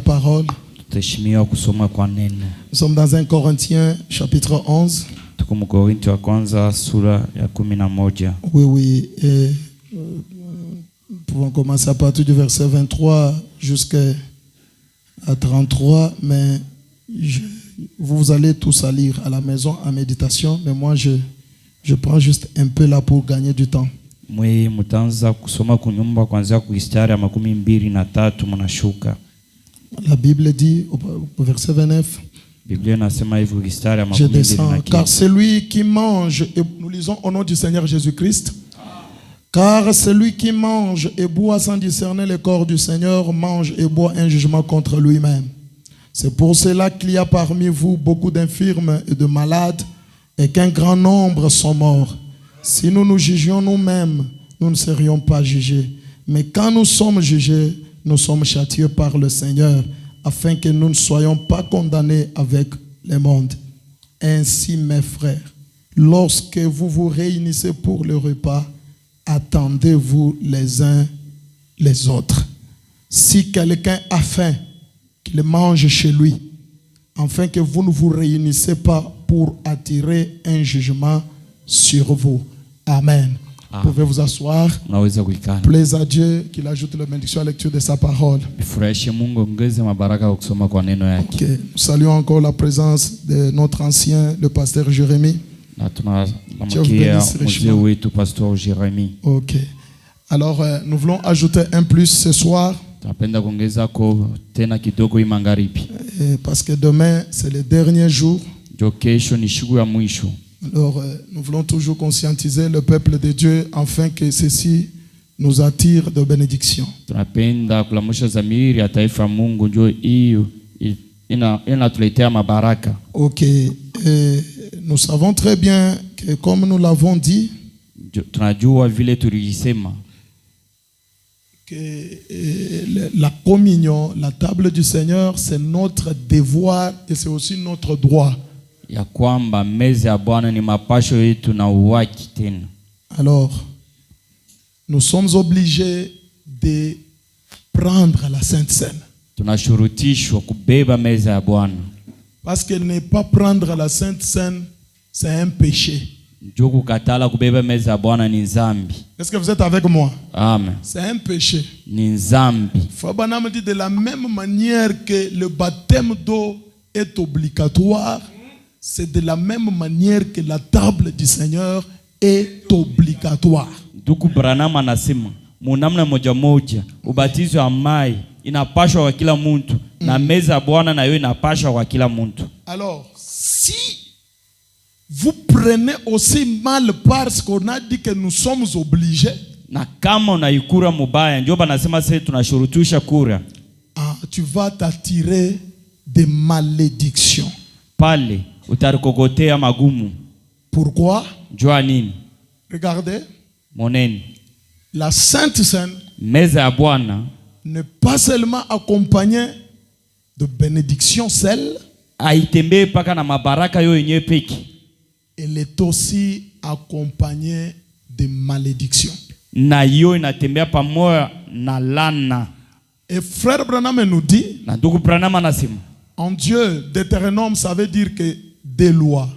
Parole. Nous sommes dans 1 Corinthiens chapitre 11. Oui, et nous pouvons commencer à partir du verset 23 jusqu'à 33, mais vous allez tous à lire à la maison en méditation, mais moi je prends juste un peu là pour gagner du temps. La Bible dit au verset 29, je descends, car celui qui mange, et nous lisons au nom du Seigneur Jésus-Christ, car celui qui mange et boit sans discerner le corps du Seigneur mange et boit un jugement contre lui-même. C'est pour cela qu'il y a parmi vous beaucoup d'infirmes et de malades et qu'un grand nombre sont morts. Si nous nous jugions nous-mêmes, nous ne serions pas jugés. Mais quand nous sommes jugés, nous sommes châtiés par le Seigneur, afin que nous ne soyons pas condamnés avec le monde. Ainsi, mes frères, lorsque vous vous réunissez pour le repas, attendez-vous les uns les autres. Si quelqu'un a faim, qu'il mange chez lui, afin que vous ne vous réunissez pas pour attirer un jugement sur vous. Amen. Vous pouvez vous asseoir. Plaise à Dieu qu'il ajoute la bénédiction à la lecture de sa parole. Okay. Nous saluons encore la présence de notre ancien, le pasteur Jérémie. Ok. Alors, nous voulons ajouter un plus ce soir. Parce que demain, c'est le dernier jour. Alors, nous voulons toujours conscientiser le peuple de Dieu afin que ceci nous attire de bénédiction. Ok. Et nous savons très bien que, comme nous l'avons dit, que la communion, la table du Seigneur, c'est notre devoir et c'est aussi notre droit. Alors, nous sommes obligés de prendre la Sainte Seine. Parce que ne pas prendre la Sainte Seine, c'est un péché. Est-ce que vous êtes avec moi? Amen. C'est un péché. Fabanam dit de la même manière que le baptême d'eau est obligatoire, c'est de la même manière que la table du Seigneur est obligatoire. Ubatizo wa mai inapashwa kwa kila mtu na meza ya Bwana nayo inapashwa kwa kila mtu. Alors, si vous prenez aussi mal parce qu'on a dit que nous sommes obligés, na kama unaikura mubaya ndio banasema sasa tunashurutisha kura, tu vas t'attirer des malédictions. Pale utarikogotea magumu. Pourquoi? Jua nini? Regardez. Moneni. La Sainte Seine meza ya Bwana n'est pas seulement accompagnée de bénédictions seules, aitembe paka na mabaraka yo yenyewe peki. Elle est aussi accompagnée de malédictions. Na yo inatembea pamoja na lana. Et frère Branham nous dit, na ndugu Branham anasema, en Dieu, Deutéronome, ça veut dire que des lois.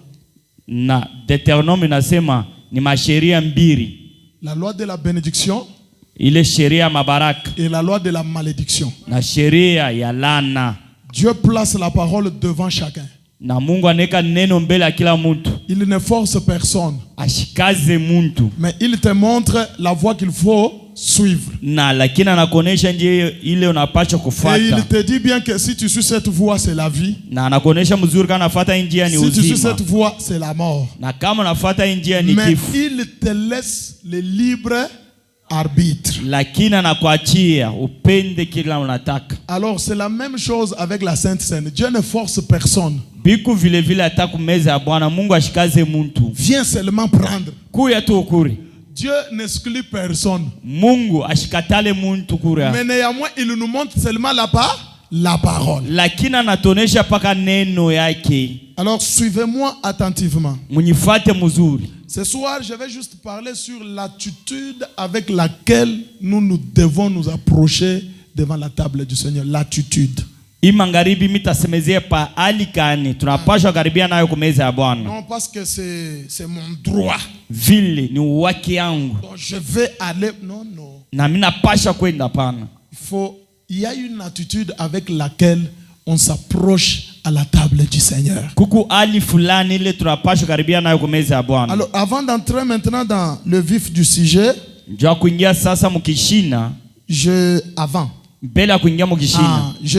Na Deutéronome inasema ni masheria mbili. La loi de la bénédiction, ile sheria mabaraka, et la loi de la malédiction. Na sheria ya lana. Dieu place la parole devant chacun. Na Mungu aneka neno mbele ya kila mtu. Il ne force personne. Ashikaze mtu. Mais il te montre la voie qu'il faut suivre. Na lakini anakuonesha njia ile unapaswa kufuata. Et il te dit bien que si tu suis cette voie, c'est la vie. Na anakuonesha mzuri kana nafuata njia ni uzima. Si tu suis cette voie, c'est la mort. Na kama nafuata njia ni kifo. Mais il te laisse le libre arbitre. Lakini anakuachia upende kila unataka. Alors c'est la même chose avec la Sainte Seine. Dieu ne force personne. Biku vile vile ataku meza ya Bwana Mungu ashikaze mtu. Viens seulement prendre. Kuya tu ukuri. Dieu n'exclut personne. Mungu ashikatale mtu kura. Mais néanmoins il nous montre seulement la parole. Lakini anatonesha paka neno yake. Alors suivez-moi attentivement. Munifate mzuri. Ce soir, je vais juste parler sur l'attitude avec laquelle nous devons nous approcher devant la table du Seigneur. L'attitude. Imangaribi mitasemezea pa alikani tunapaswa karibia nayo kumeza ya Bwana. Non, parce que c'est mon droit. Vile ni waki yangu. Donc je vais aller. Non. Na mimi napaswa kwenda pana. Il y a une attitude avec laquelle on s'approche à la table du Seigneur. Kuku ali fulani ile tunapaswa karibia nayo kumeza ya Bwana. Alors avant d'entrer maintenant dans le vif du sujet, njoo kuingia sasa mkishina. Je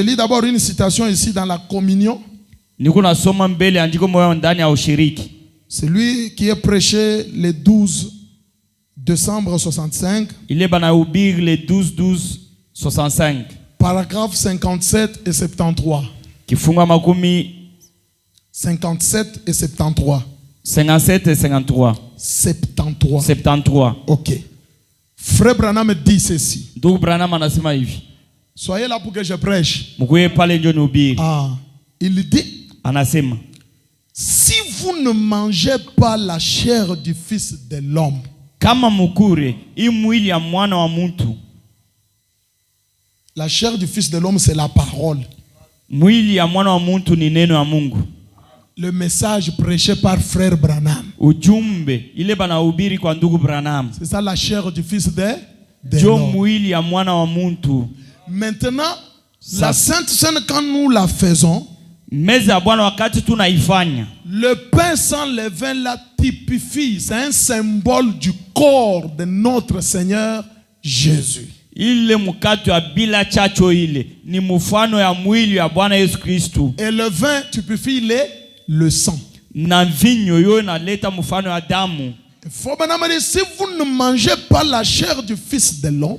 lis d'abord une citation ici dans la communion. Celui qui est prêché le 12 décembre 65. Il est le 12-12-65. Paragraphe 57 et 73. 57 et 73. 57 et 53. 73. Ok. Frère Branham dit ceci. Soyez là pour que je prêche. Il dit, si vous ne mangez pas la chair du Fils de l'homme, la chair du Fils de l'homme, c'est la parole. Le message prêché par Frère Branham. C'est ça la chair du Fils de l'homme. Maintenant, la Sainte Seine, quand nous la faisons, le pain sans levain la typifie. C'est un symbole du corps de notre Seigneur Jésus. Et le vin typifie le sang. Il faut maintenant dire, si vous ne mangez pas la chair du Fils de l'homme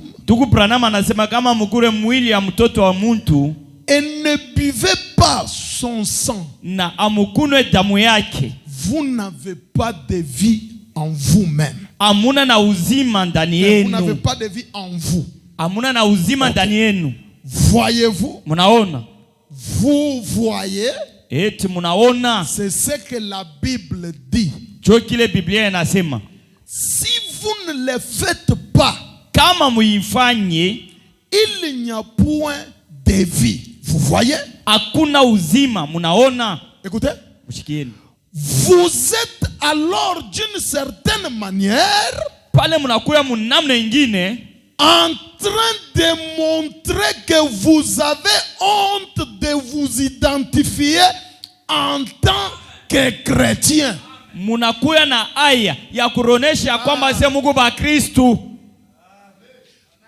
et ne buvez pas son sang, vous n'avez pas de vie en vous-même. Vous n'avez pas de vie en vous. Okay. Voyez-vous? Vous voyez? C'est ce que la Bible dit. Si vous ne le faites pas, il n'y a point de vie. Vous voyez? Écoutez. Vous êtes alors d'une certaine manière en train de montrer que vous avez honte de vous identifier en tant que chrétien.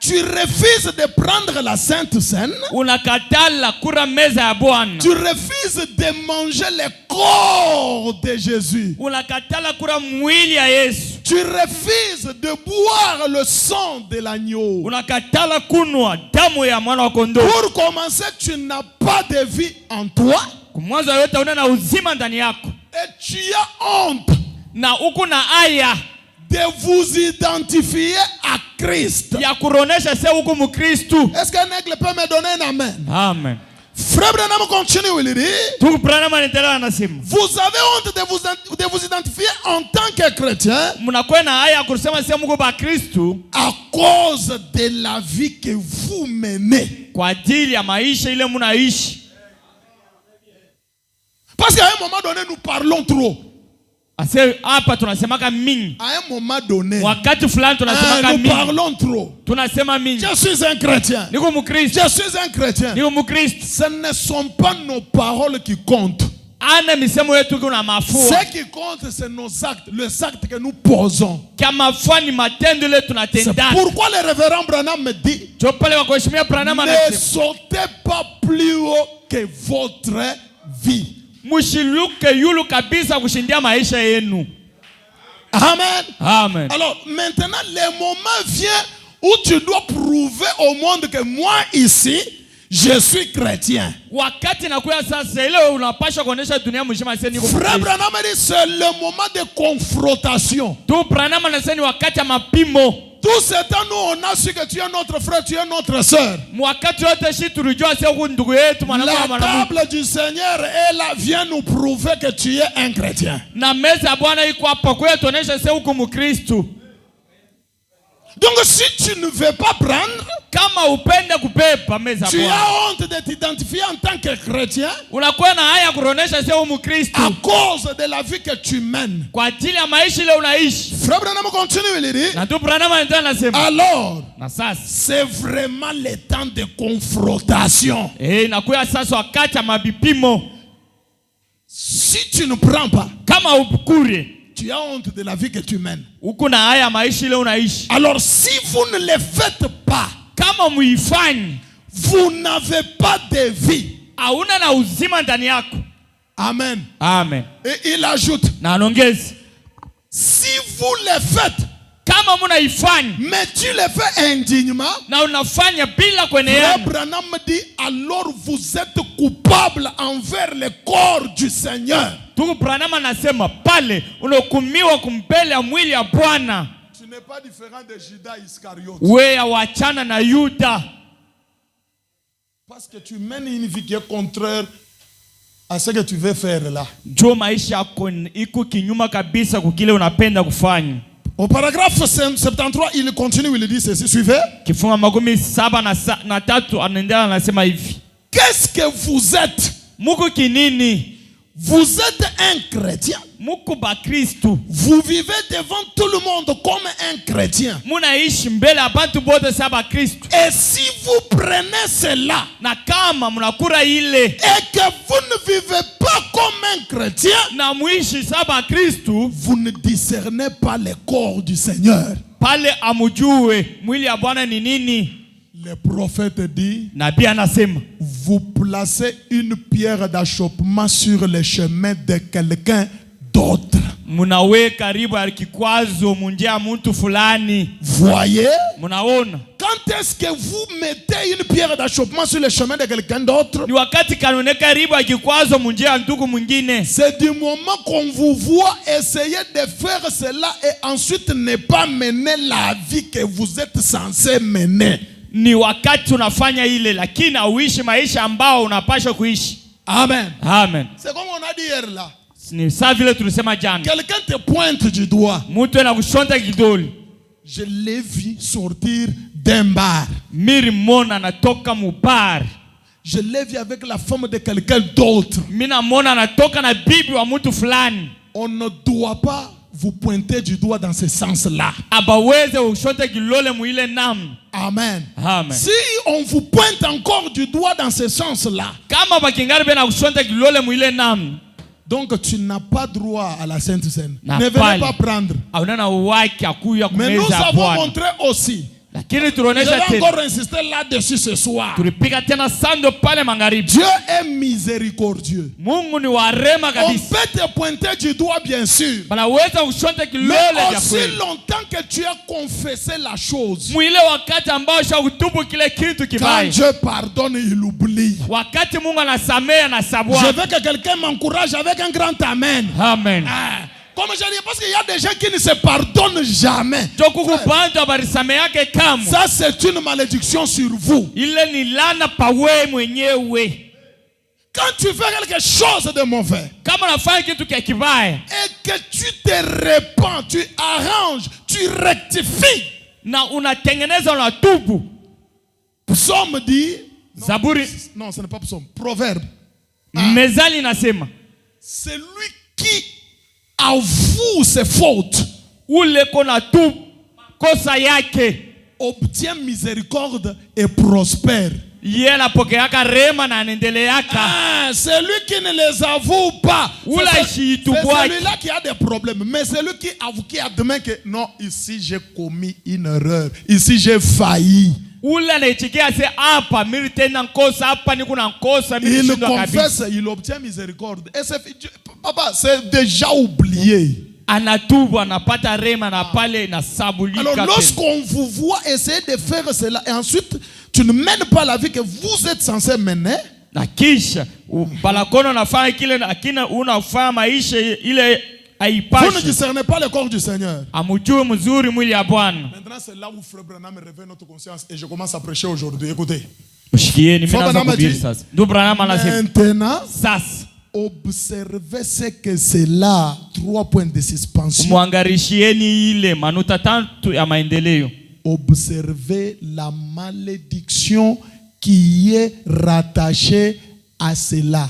Tu refuses de prendre la Sainte Seine. Tu refuses de manger le corps de Jésus. Tu refuses de boire le sang de l'agneau. Pour commencer, tu n'as pas de vie en toi. Et tu as honte de vous identifier à Christ. Est-ce qu'un aigle peut me donner un amen? Amen. Frère Branham continue, il dit, vous avez honte de vous identifier en tant que chrétien à cause de la vie que vous menez. Parce qu'à un moment donné, nous parlons trop. À un moment donné, nous parlons trop. Je suis un chrétien. Je suis un chrétien. Ce ne sont pas nos paroles qui comptent. Ce qui compte, c'est nos actes, les actes que nous posons. C'est pourquoi le révérend Branham me dit, ne sautez pas plus haut que votre vie. Amen. Amen. Alors maintenant le moment vient où tu dois prouver au monde que moi ici je suis chrétien. Frère Branham dit c'est le moment de confrontation. Tout ce temps, nous, on a su que tu es notre frère, tu es notre soeur. La table du Seigneur est là, vient nous prouver que tu es un chrétien. Donc si tu ne veux pas prendre, kama upende kupepa meza tu Bwana, as honte de t'identifier en tant que chrétien unakuwa na haya kuonesha sio Mkristo à cause de la vie que tu mènes. kwa ajili ya maisha ile unaishi. Frère Branham continue, il dit, Na tu Branham anasema alors na sasa c'est vraiment le temps de confrontation. inakuwa sasa wakati ya mabipimo. Si tu ne prends pas, Kama ukure tu as honte de la vie que tu mènes. uko na haya maisha ile unaishi. Alors si vous ne le faites pas, Kama muifanyi, vous n'avez pas de vie. hauna na uzima ndani yako. Amen. Amen. Et il ajoute, Na anongezi, si vous le faites, kama munaifanya mais tu le fais indignement, na unafanya bila Frère kueneana, Branham dit, alors vous êtes coupable envers le corps du Seigneur. tuku Branham anasema pale unahukumiwa kumbele ya mwili ya Bwana. Tu n'es pas différent de Judas Iscariote. Wewe wachana na Yuda, Parce que tu mènes une vie qui est contraire à ce que tu veux faire là. jo maisha yako iko kinyuma kabisa kukile unapenda kufanya. Au paragraphe 73, il continue, il dit ceci, suivez. Kifunga 73 anaendelea anasema hivi. Qu'est-ce que vous êtes? Muko kinini? Vous êtes un chrétien. Muko ba Kristu. Vous vivez devant tout le monde comme un chrétien. Munaishi mbele ya bantu bote saba Kristu. Et si vous prenez cela, Na kama munakura ile et que vous ne vivez pas comme un chrétien, na muishi saba Kristu, vous ne discernez pas le corps du Seigneur. pale amujue mwili ya Bwana ni nini. Le prophète dit, Nabii anasema vous placez une pierre d'achoppement sur le chemin de quelqu'un d'autre. munawe karibu ya kikwazo munjia ya mtu fulani. Voyez? Munaona? Quand est-ce que vous mettez une pierre d'achoppement sur le chemin de quelqu'un d'autre? Ni wakati kanone karibu ya kikwazo munjia ya ndugu mwingine. C'est du moment qu'on vous voit essayer de faire cela et ensuite ne pas mener la vie que vous êtes censé mener. Ni wakati unafanya ile lakini auishi maisha ambao unapaswa kuishi. Amen. Amen. C'est comme on a dit hier là. Ni saa vile tulisema jana. Quelqu'un te pointe du doigt. Mtu anakushonta kidole. Je l'ai vu sortir d'un bar. Miri mona anatoka mubar. Je l'ai vu avec la femme de quelqu'un d'autre. Mina mona anatoka na bibi wa mtu fulani. On ne doit pas vous pointer du doigt dans ce sens-là. Abaweze ushonte kilole muile namu. Amen. Amen. Si on vous pointe encore du doigt dans ce sens-là, Kama bakingari bena kushonta kilole muile namu, donc tu n'as pas droit à la Sainte Seine. Na Ne venez pale. pas prendre. hauna waki akuya Mais nous kumeza avons Bwana. montré aussi. Lakini Je tunaonesha vais tena. encore insister là-dessus ce soir. Tulipika tena sando pale magharibi. Dieu est miséricordieux. Mungu ni warema On kabisa. peut te pointer du doigt, bien sûr. Banaweza kushonta kilole Mais vya aussi kweli. longtemps que tu as confessé la chose, Mwile wakati ambao shakutubu kile kitu quand kibaya. Dieu pardonne, il oublie. Wakati Mungu anasamehe Je anasabwa. veux que quelqu'un m'encourage avec un grand amen. Amen. Ah, comme je dis, parce qu'il y a des gens qui ne se pardonnent jamais. Jokukupanda barisame yake kamu. Ça, c'est une malédiction sur vous. Ile ni lana pawe mwenyewe. Quand tu fais quelque chose de mauvais Kama unafanya kitu kia kibaya et que tu te répands, tu arranges, tu rectifies. na unatengeneza unatubu. Psaume dit, Zaburi non, ce n'est pas psaume, proverbe. Mezali nasema Celui qui avoue ses fautes ule kona tu kosa yake obtient miséricorde et prospère. yeye anapokeaka rehema na anaendeleaka. Ah, celui qui ne les avoue pas, c'est celui-là qui a des problèmes. Mais celui qui avoue, qui admet que non, ici j'ai commis une erreur, ici j'ai failli. Ule anaitikia se hapa mimi tena nkosa hapa niko na nkosa mimi Il shindwa kabisa. confesse, il obtient miséricorde. Et papa, c'est déjà oublié. Anatubu anapata rehema na pale na sabulika. Alors lorsqu'on vous voit essayer de faire cela et ensuite tu ne mènes pas la vie que vous êtes censé mener, na kisha balakono nafanya kile lakini unafanya maisha ile vous ne haipashi. discernez pas le corps du Seigneur. Amujue mzuri mwili ya Bwana. Maintenant c'est là où Frère Branham réveille notre conscience et je commence à prêcher aujourd'hui. Écoutez. Ushikieni mimi naanza kuhubiri sasa. Ndio Branham anasema Maintenant, sasa observez ce que c'est là. 3 points de suspension. muangarishieni ile manuta tatu ya maendeleo. observez la malédiction qui est rattachée à cela.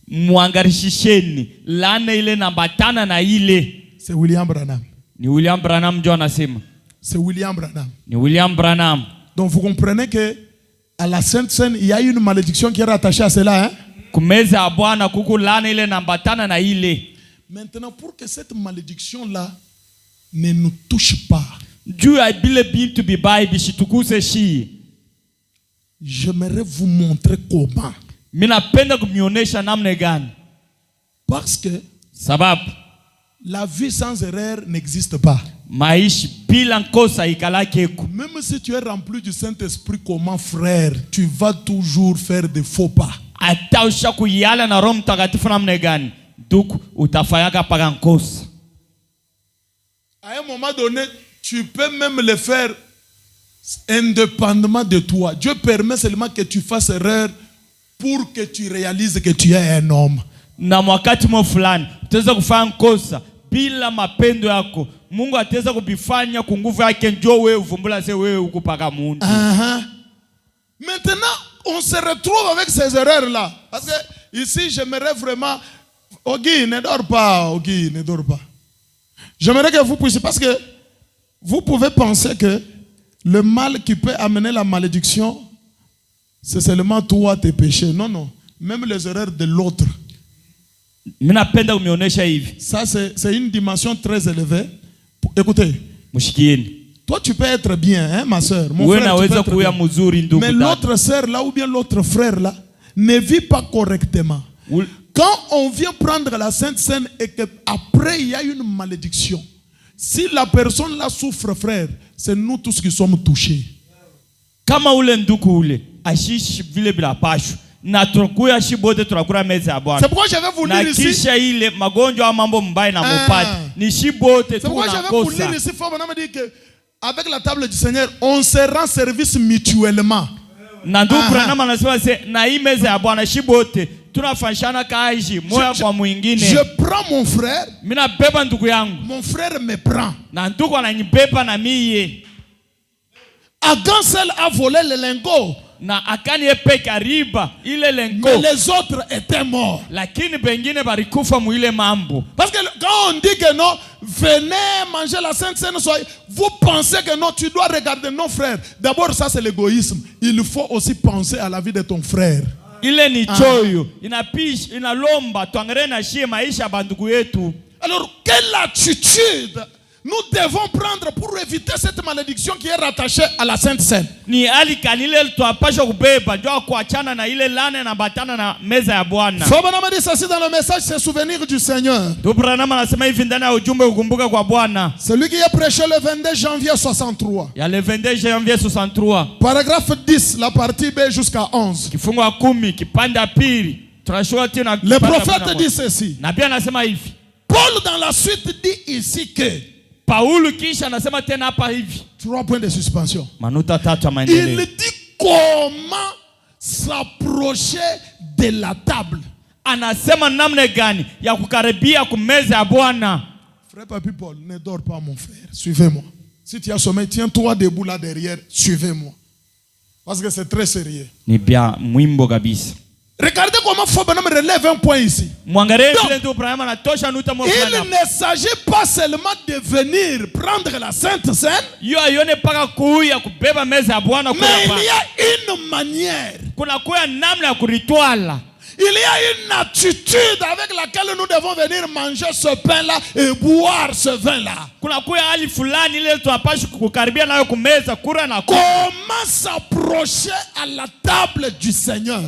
Muangarishisheni laana ile nambatana na ile. C'est William Branham. Ni William Branham ndio anasema. C'est William Branham. Ni William Branham. Donc vous comprenez que à la Sainte Seine, il y a une malédiction qui est rattachée à cela, hein? Kumeza ya Bwana kuku laana ile nambatana na ile. Maintenant, pour que cette malédiction-là ne nous touche pas, j'aimerais vous montrer comment. Parce que la vie sans erreur n'existe pas. Même si tu es rempli du Saint-Esprit, comment frère, tu vas toujours faire des faux pas. À un moment donné, tu peux même le faire indépendamment de toi. Dieu permet seulement que tu fasses erreur pour que tu réalises que tu es un homme. Na wakati fulani utaweza kufanya kosa bila mapendo yako. Mungu ataweza kubifanya kwa nguvu yake njoo wewe uvumbula se wewe ukupaka Mungu. Maintenant, on se retrouve avec ces erreurs là parce que ici j'aimerais vraiment Ogi, ne dors pas, Ogi, ne dors pas. J'aimerais que vous puissiez, parce que vous pouvez penser que le mal qui peut amener la malédiction, c'est seulement toi tes péchés. Non, non. Même les erreurs de l'autre. Ça, c'est une dimension très élevée. Écoutez. Toi, tu peux être bien, hein, ma soeur. Mon frère, tu peux être bien. Mais l'autre soeur là, ou bien l'autre frère là, ne vit pas correctement. Quand on vient prendre la Sainte Seine et qu'après il y a une malédiction, si la personne là souffre, frère, c'est nous tous qui sommes touchés. C'est pourquoi je vais vous lire ici. C'est pourquoi je vais vous lire ici. Avec la table du Seigneur, on se rend service mutuellement. Je prends mon frère, mon frère me prend. Agancel a volé le lingot, mais les autres étaient morts. Parce que quand on dit que non, venez manger la Sainte Seine, vous pensez que non, tu dois regarder. Non, frère, d'abord ça c'est l'égoïsme. Il faut aussi penser à la vie de ton frère. Alors, quelle attitude nous devons prendre pour éviter cette malédiction qui est rattachée à la Sainte Seine? Fobana dit ceci dans le message, c'est souvenir du Seigneur. Celui qui a prêché le 22 janvier 63. Il y a le 22 janvier 63. Paragraphe 10, la partie B jusqu'à 11. Le prophète dit ceci. Paul dans la suite dit ici que 3 points de suspension. Il dit comment s'approcher de la table. Frère Papi Paul, ne dors pas mon frère. Suivez-moi. Si tu as sommeil, tiens-toi debout là derrière. Suivez-moi. Parce que c'est très sérieux. Regardez comment Fobana me relève un point ici. Donc, il ne s'agit pas seulement de venir prendre la Sainte Seine, mais il y a une manière. Il y a une attitude avec laquelle nous devons venir manger ce pain-là et boire ce vin-là. Comment s'approcher à la table du Seigneur?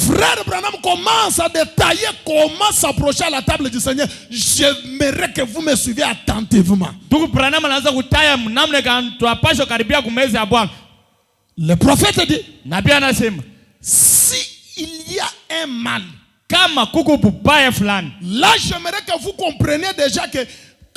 Frère Branham commence à détailler comment s'approcher à la table du Seigneur. J'aimerais que vous me suiviez attentivement. Le prophète dit, si il y a un mal, là j'aimerais que vous compreniez déjà que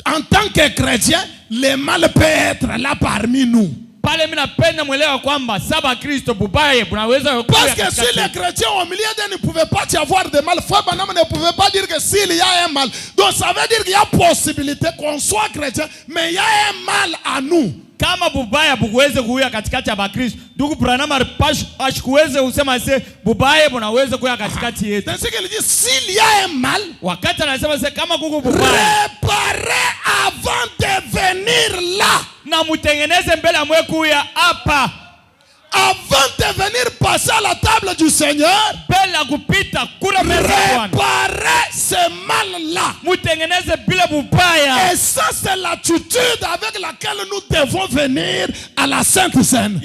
en tant que chrétien, le mal peut être là parmi nous. Pale mimi napenda mwelewa kwamba saba Kristo bubaya bunaweza. Parce que si les chrétiens au milieu d'eux ne pouvaient pas y avoir de mal, Frère Branham ne pouvait pas dire que s'il y a un mal. Donc ça veut dire qu'il y a possibilité qu'on soit chrétien, mais il y a un mal à nous. Kama bubaya buweze kuya katikati ya Bakristo, ndugu Branham ashikuweze usema se bubaya bunaweza kuya katikati yetu. C'est ce qu'il dit, s'il y a un mal, wakati anasema se kama kuko bubaya, réparez avant de venir là. Na mutengeneze mbele ya mwe kuya hapa. Avant de venir passer à la table du Seigneur, réparez ce mal-là. Et ça, c'est l'attitude avec laquelle nous devons venir à la Sainte Seine.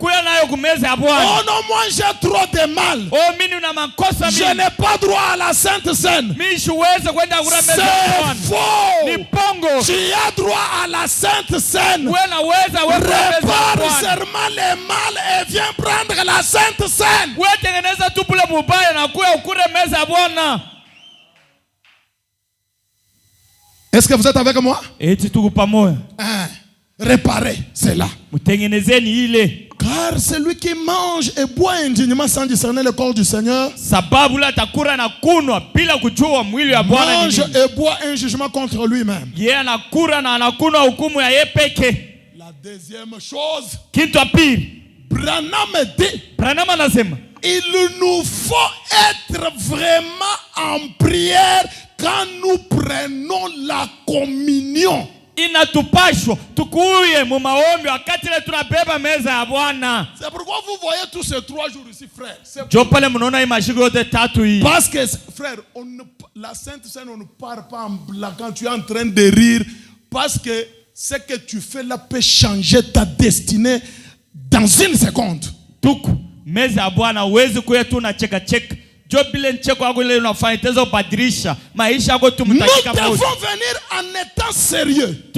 Oh non, moi j'ai trop de mal. Je n'ai pas droit à la Sainte Seine. C'est faux. Tu as droit à la Sainte Seine. Répare seulement les mal et viens prendre la Sainte Seine. Est-ce que vous êtes avec moi? Réparez cela. Car celui qui mange et boit indignement sans discerner le corps du Seigneur mange et boit un jugement contre lui-même. La deuxième chose, Branham dit, il nous faut être vraiment en prière quand nous prenons la communion. C'est pourquoi vous voyez tous ces 3 jours ici, frère. Parce que, frère, la Sainte Seine, on ne part pas en blague quand tu es en train de rire. Parce que ce que tu fais là peut changer ta destinée dans une seconde. Nous devons venir en étant sérieux.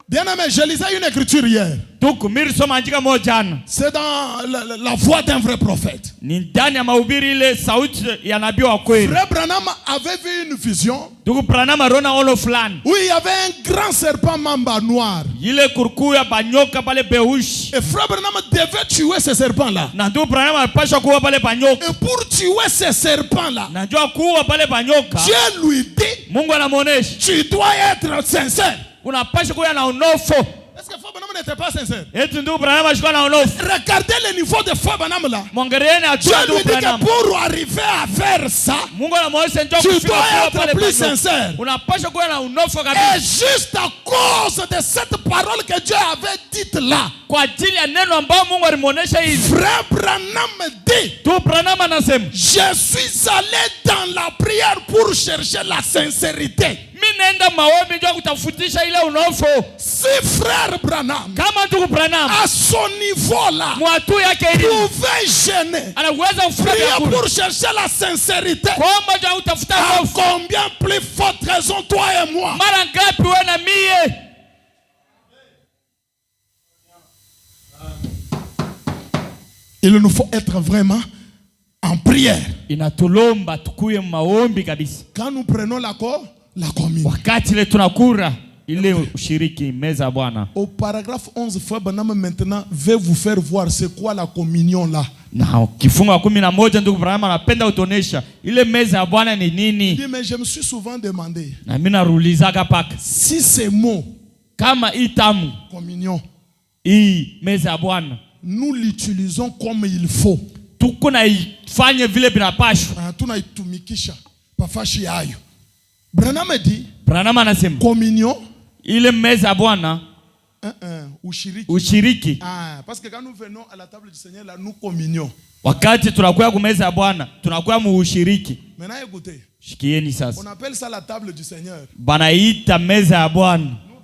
Bien-aimé, je lisais une écriture hier. C'est dans la voix d'un vrai prophète. Frère Branham avait vu une vision où il y avait un grand serpent mamba noir. Et Frère Branham devait tuer ce serpent-là. Et pour tuer ce serpent-là, Dieu lui dit, tu dois être sincère. Est-ce que Frère Branham n'était pas sincère? Regardez le niveau de Frère Branham là. Dieu lui dit que pour arriver à faire ça, tu dois être plus sincère. Et juste à cause de cette parole que Dieu avait dite là, Frère Branham dit, je suis allé dans la prière pour chercher la sincérité. Si Frère Branham à son niveau là pouvait gêner, prier pour chercher la sincérité, à combien plus forte raison toi et moi? Il nous faut être vraiment en prière. Quand nous prenons l'accord, la communion. Au paragraphe 11, Frère Branham maintenant veut vous faire voir c'est quoi la communion là. Il dit, mais je me suis souvent demandé si ces mots communion, nous l'utilisons comme il faut. Branham dit communion, ushiriki. Parce que quand nous venons à la table du Seigneur, là, nous communions. Maintenant écoutez, on appelle ça la table du Seigneur. Nous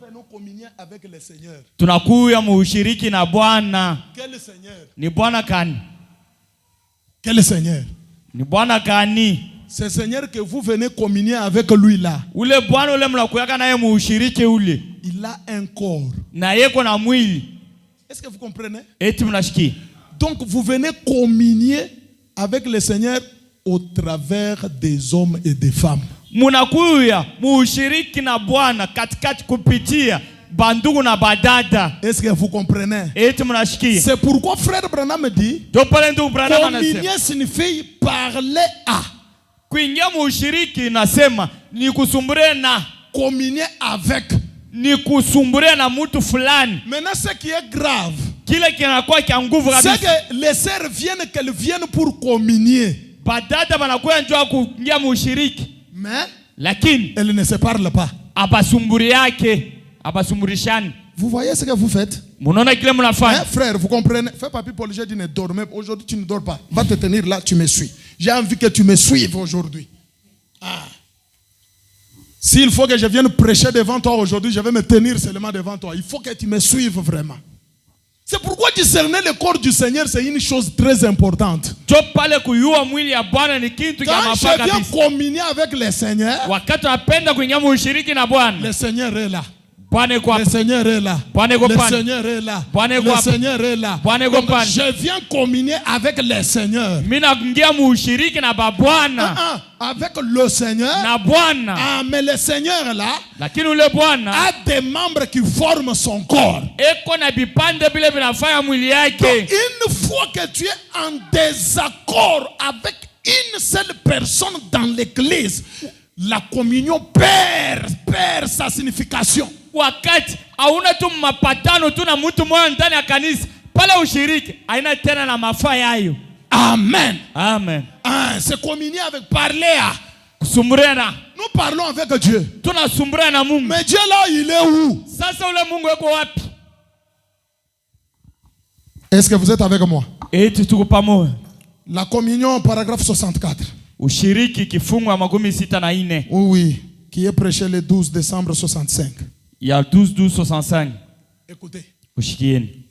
venons communier avec le Seigneur. Quel Seigneur? Quel Seigneur? Ce Seigneur que vous venez communier avec lui là, il a un corps. Est-ce que vous comprenez? Donc vous venez communier avec le Seigneur au travers des hommes et des femmes. Munakuya muushiriki na Bwana katikati kupitia bandugu na badada. Est-ce que vous comprenez? C'est pourquoi frère Branham dit communier signifie parler à. Kuingia muushiriki nasema ni kusumbure na. Communier avec. Ni kusumbure na mtu fulani. Maintenant ce qui est grave, kile kinakuwa kia nguvu kabisa, c'est que les sœurs viennent qu'elles viennent pour communier. Badada banakuya njoo kuingia muushiriki. Mais lakini elles ne se parlent pas. Abasumburi yake, abasumburishani. Vous voyez ce que vous faites? Hein, frère, vous comprenez? Fais papi Paul, j'ai dit ne dors même. Aujourd'hui, tu ne dors pas. Va te tenir là, tu me suis. J'ai envie que tu me suives aujourd'hui. Ah. S'il faut que je vienne prêcher devant toi aujourd'hui, je vais me tenir seulement devant toi. Il faut que tu me suives vraiment. C'est pourquoi discerner le corps du Seigneur, c'est une chose très importante. Quand je viens communier avec le Seigneur, le Seigneur est là. Le Seigneur est là. Le Seigneur est là. Le Seigneur est là. Donc, je viens communier avec le Seigneur. Avec le Seigneur. Ah, mais le Seigneur là a des membres qui forment son corps. Donc, une fois que tu es en désaccord avec une seule personne dans l'église, la communion perd sa signification. Wakati hauna tu mapatano tu na mtu mmoja ndani ya kanisa, pale ushiriki haina tena na mafaa yayo. Amen. Amen. Ah, c'est communier avec, parler à. Kusumburana. Nous parlons avec Dieu. Tunasumburana na Mungu. Mais Dieu là, il est où? Sasa ule Mungu yuko wapi? Est-ce que vous êtes avec moi? Tuko pamoja. La communion, paragraphe 64. Ushiriki kifungu ya 64. Oui, qui est prêché le 12 décembre 65. Il y a 12-12-65. Écoutez.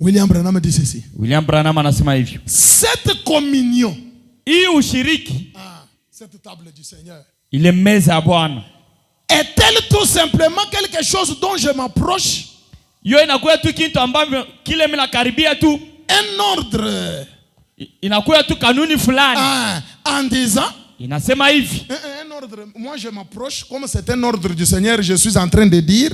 William Branham dit ceci. William Branham anasema hivi. Cette communion. Hii ushiriki. Cette table du Seigneur. Ile meza ya Bwana. Est-elle tout simplement quelque chose dont je m'approche? Yo inakuwa tu kitu ambavyo kile mimi nakaribia tu. Un ordre. Inakuwa tu kanuni fulani. En disant. Inasema hivi. Un ordre. Moi je m'approche comme c'est un ordre du Seigneur, je suis en train de dire.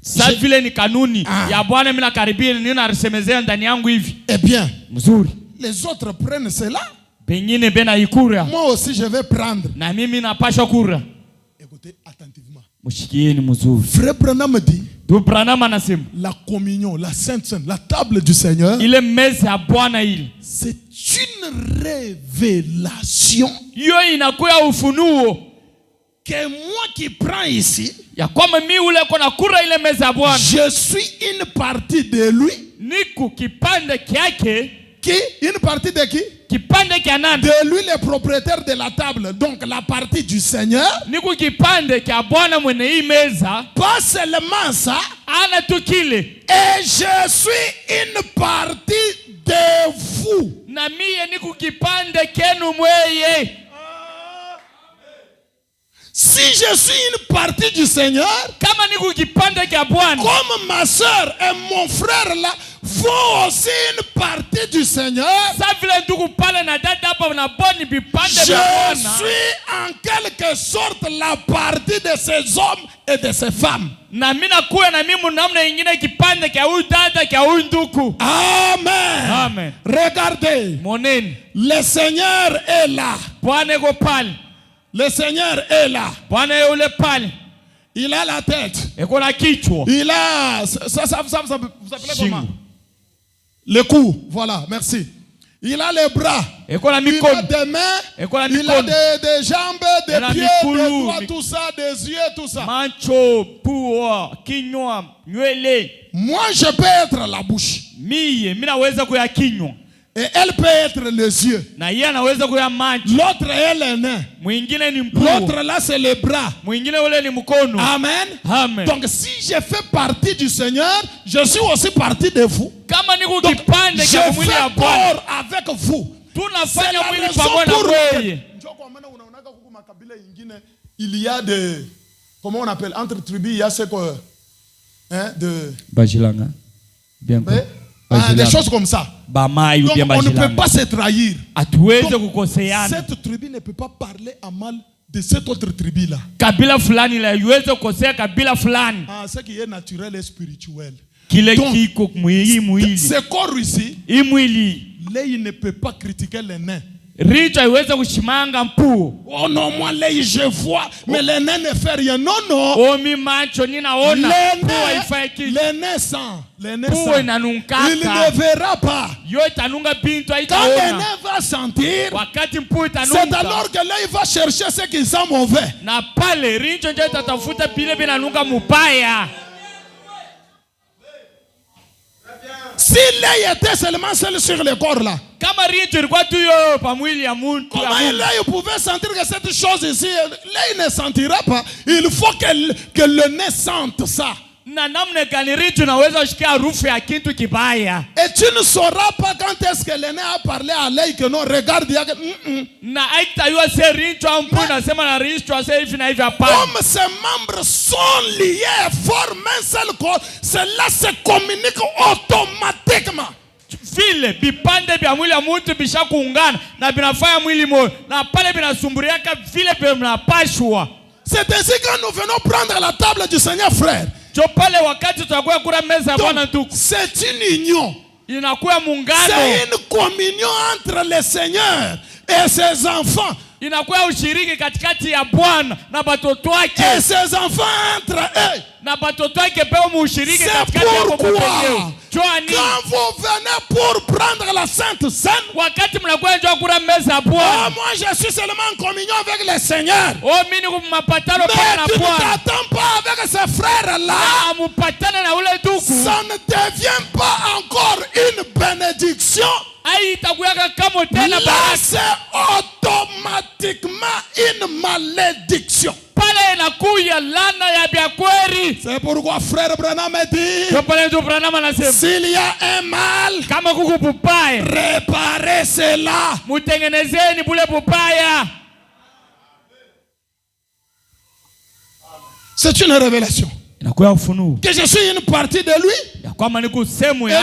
Sa vile ni kanuni ya Bwana mimi nakaribia ninasemezea ndani yangu hivi. Eh bien, mzuri. Les autres prennent cela. Pengine bena ikura. Moi aussi je vais prendre. Na mimi napaswa kura. Écoutez attentivement. Mushikieni mzuri. Frère Branham dit. Branham anasema. La communion, la sainte Seine, la table du Seigneur. Ile meza ya Bwana ile. C'est une révélation. Yo inakuwa ufunuo. Que moi qui prends ici, ya kwamba mimi ule kona kura ile meza ya Bwana, je suis une partie de lui. Niku kipande kyake. Qui? Une partie de qui? Kipande kya nani? De lui le propriétaire de la table. Donc la partie du Seigneur. Niku kipande kya Bwana mwenye hii meza. Pas seulement ça. Ana tu kile. Et je suis une partie de vous. Na mie niku kipande kenu mweye. Si je suis une partie du Seigneur, comme ma soeur et mon frère là font aussi une partie du Seigneur, je suis en quelque sorte la partie de ces hommes et de ces femmes. Amen. Amen. Regardez, le Seigneur est là. Le Seigneur est là. Il a la tête. Il a ça vous appelez comment? Le cou, voilà, merci. Il a les bras. Il a des mains. Il a des jambes, des pieds, des doigts, tout ça, des yeux, tout ça. Moi, je peux être la bouche. Et elle peut être les yeux. L'autre est le nez. L'autre là c'est les bras. Amen. Amen. Donc si je fais partie du Seigneur, je suis aussi partie de vous. Donc je fais corps avec vous. C'est la raison pour laquelle il y a des, comment on appelle, entre tribus, il y a ce que de Bajilanga. Bien quoi. Des choses comme ça. Donc, on ne peut pas se trahir. Donc, cette tribu ne peut pas parler à mal de cette autre tribu là. Kabila fulani la iweze kukosea kabila fulani. Ce qui est naturel et spirituel. Kile kiko mwili. Ce corps ici, là il ne peut pas critiquer les nains. Richo iweze kushimanga mpuo. Oh non, moi là je vois, mais les nains ne font rien. Non, non. Oh mi macho ninaona. Les nains sans. Les nains sans. Il ne verra pas. Quand les nains va sentir, c'est alors que là il va chercher ce qui sent mauvais. Na pale richo ndio tatafuta pile binanunga mupaya. Si l'œil était seulement seul sur le corps là, comment l'œil pouvait sentir que cette chose ici, l'œil ne sentira pas. Il faut que le nez sente ça. Et tu ne sauras pas quand est-ce que le nez a parlé à l'œil que non, regarde. Comme ces membres sont liés, forment un seul corps, cela se communique automatiquement. Vile bipande bya mwili ya mtu bishakuungana na binafanya mwili moyo na pale binasumburiaka vile binapashwa. C'est ainsi que nous venons prendre la table du Seigneur, frère. C'est une union. C'est une communion entre le Seigneur et ses enfants. Et ses enfants entre eux. C'est pourquoi quand vous venez pour prendre la Sainte Seine, moi je suis seulement en communion avec le Seigneur. Mais tu ne t'attends pas avec ces frères-là. Ça ne devient pas encore une bénédiction. Là, c'est automatiquement une malédiction. C'est pourquoi frère Branham dit, s'il y a un mal, réparez cela. C'est une révélation. Que je suis une partie de lui et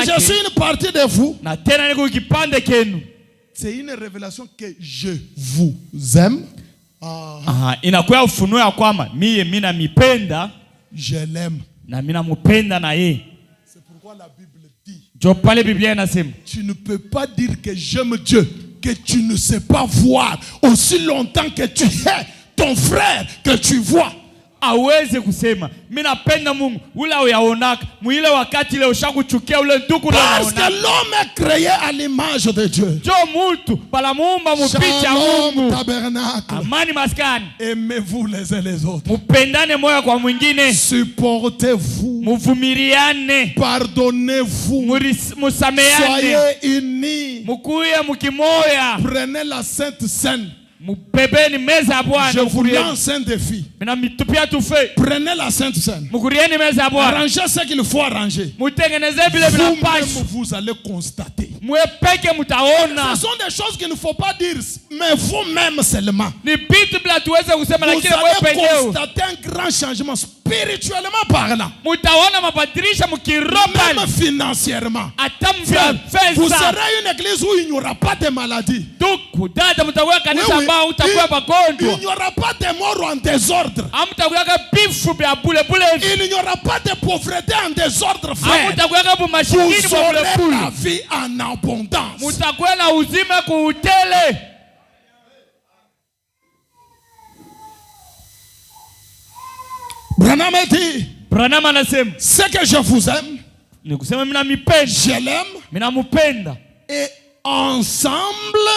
je suis une partie de vous. C'est une révélation que je vous aime. Inakuwa ufunuo ya kwamba mina mipenda je l'aime na mina mupenda na yeye. C'est pourquoi la Bible dit, jo pale Biblia inasema, tu ne peux pas dire que j'aime Dieu que tu ne sais pas voir aussi longtemps que tu es ton frère que tu vois. Aweze kusema mimi napenda Mungu ule uyaonaka muile wakati ile ushakuchukia ule ndugu na unaona. Parce que l'homme est créé à l'image de Dieu. Jo mtu bala muumba mupicha Mungu. Tabernacle. Amani maskani. Aimez-vous les uns les autres. Mupendane moyo kwa mwingine. Supportez-vous. Muvumiliane. Pardonnez-vous. Musameane. Soyez unis. Mukuye mukimoya. Prenez la Sainte Seine. Je vous lance un défi. Prenez la Sainte Seine. Arrangez ce qu'il faut arranger. Vous-même, vous allez constater. Ce sont des choses qu'il ne faut pas dire, mais vous-même seulement. Vous allez constater un grand changement spirituellement parlant. Même financièrement. Vous serez une église où il n'y aura pas de maladie. Il n'y aura pas de morts en désordre. Il n'y aura pas de pauvreté en désordre, frère. Vous aurez la vie en abondance. Branham dit, c'est que je vous aime, je l'aime, et ensemble,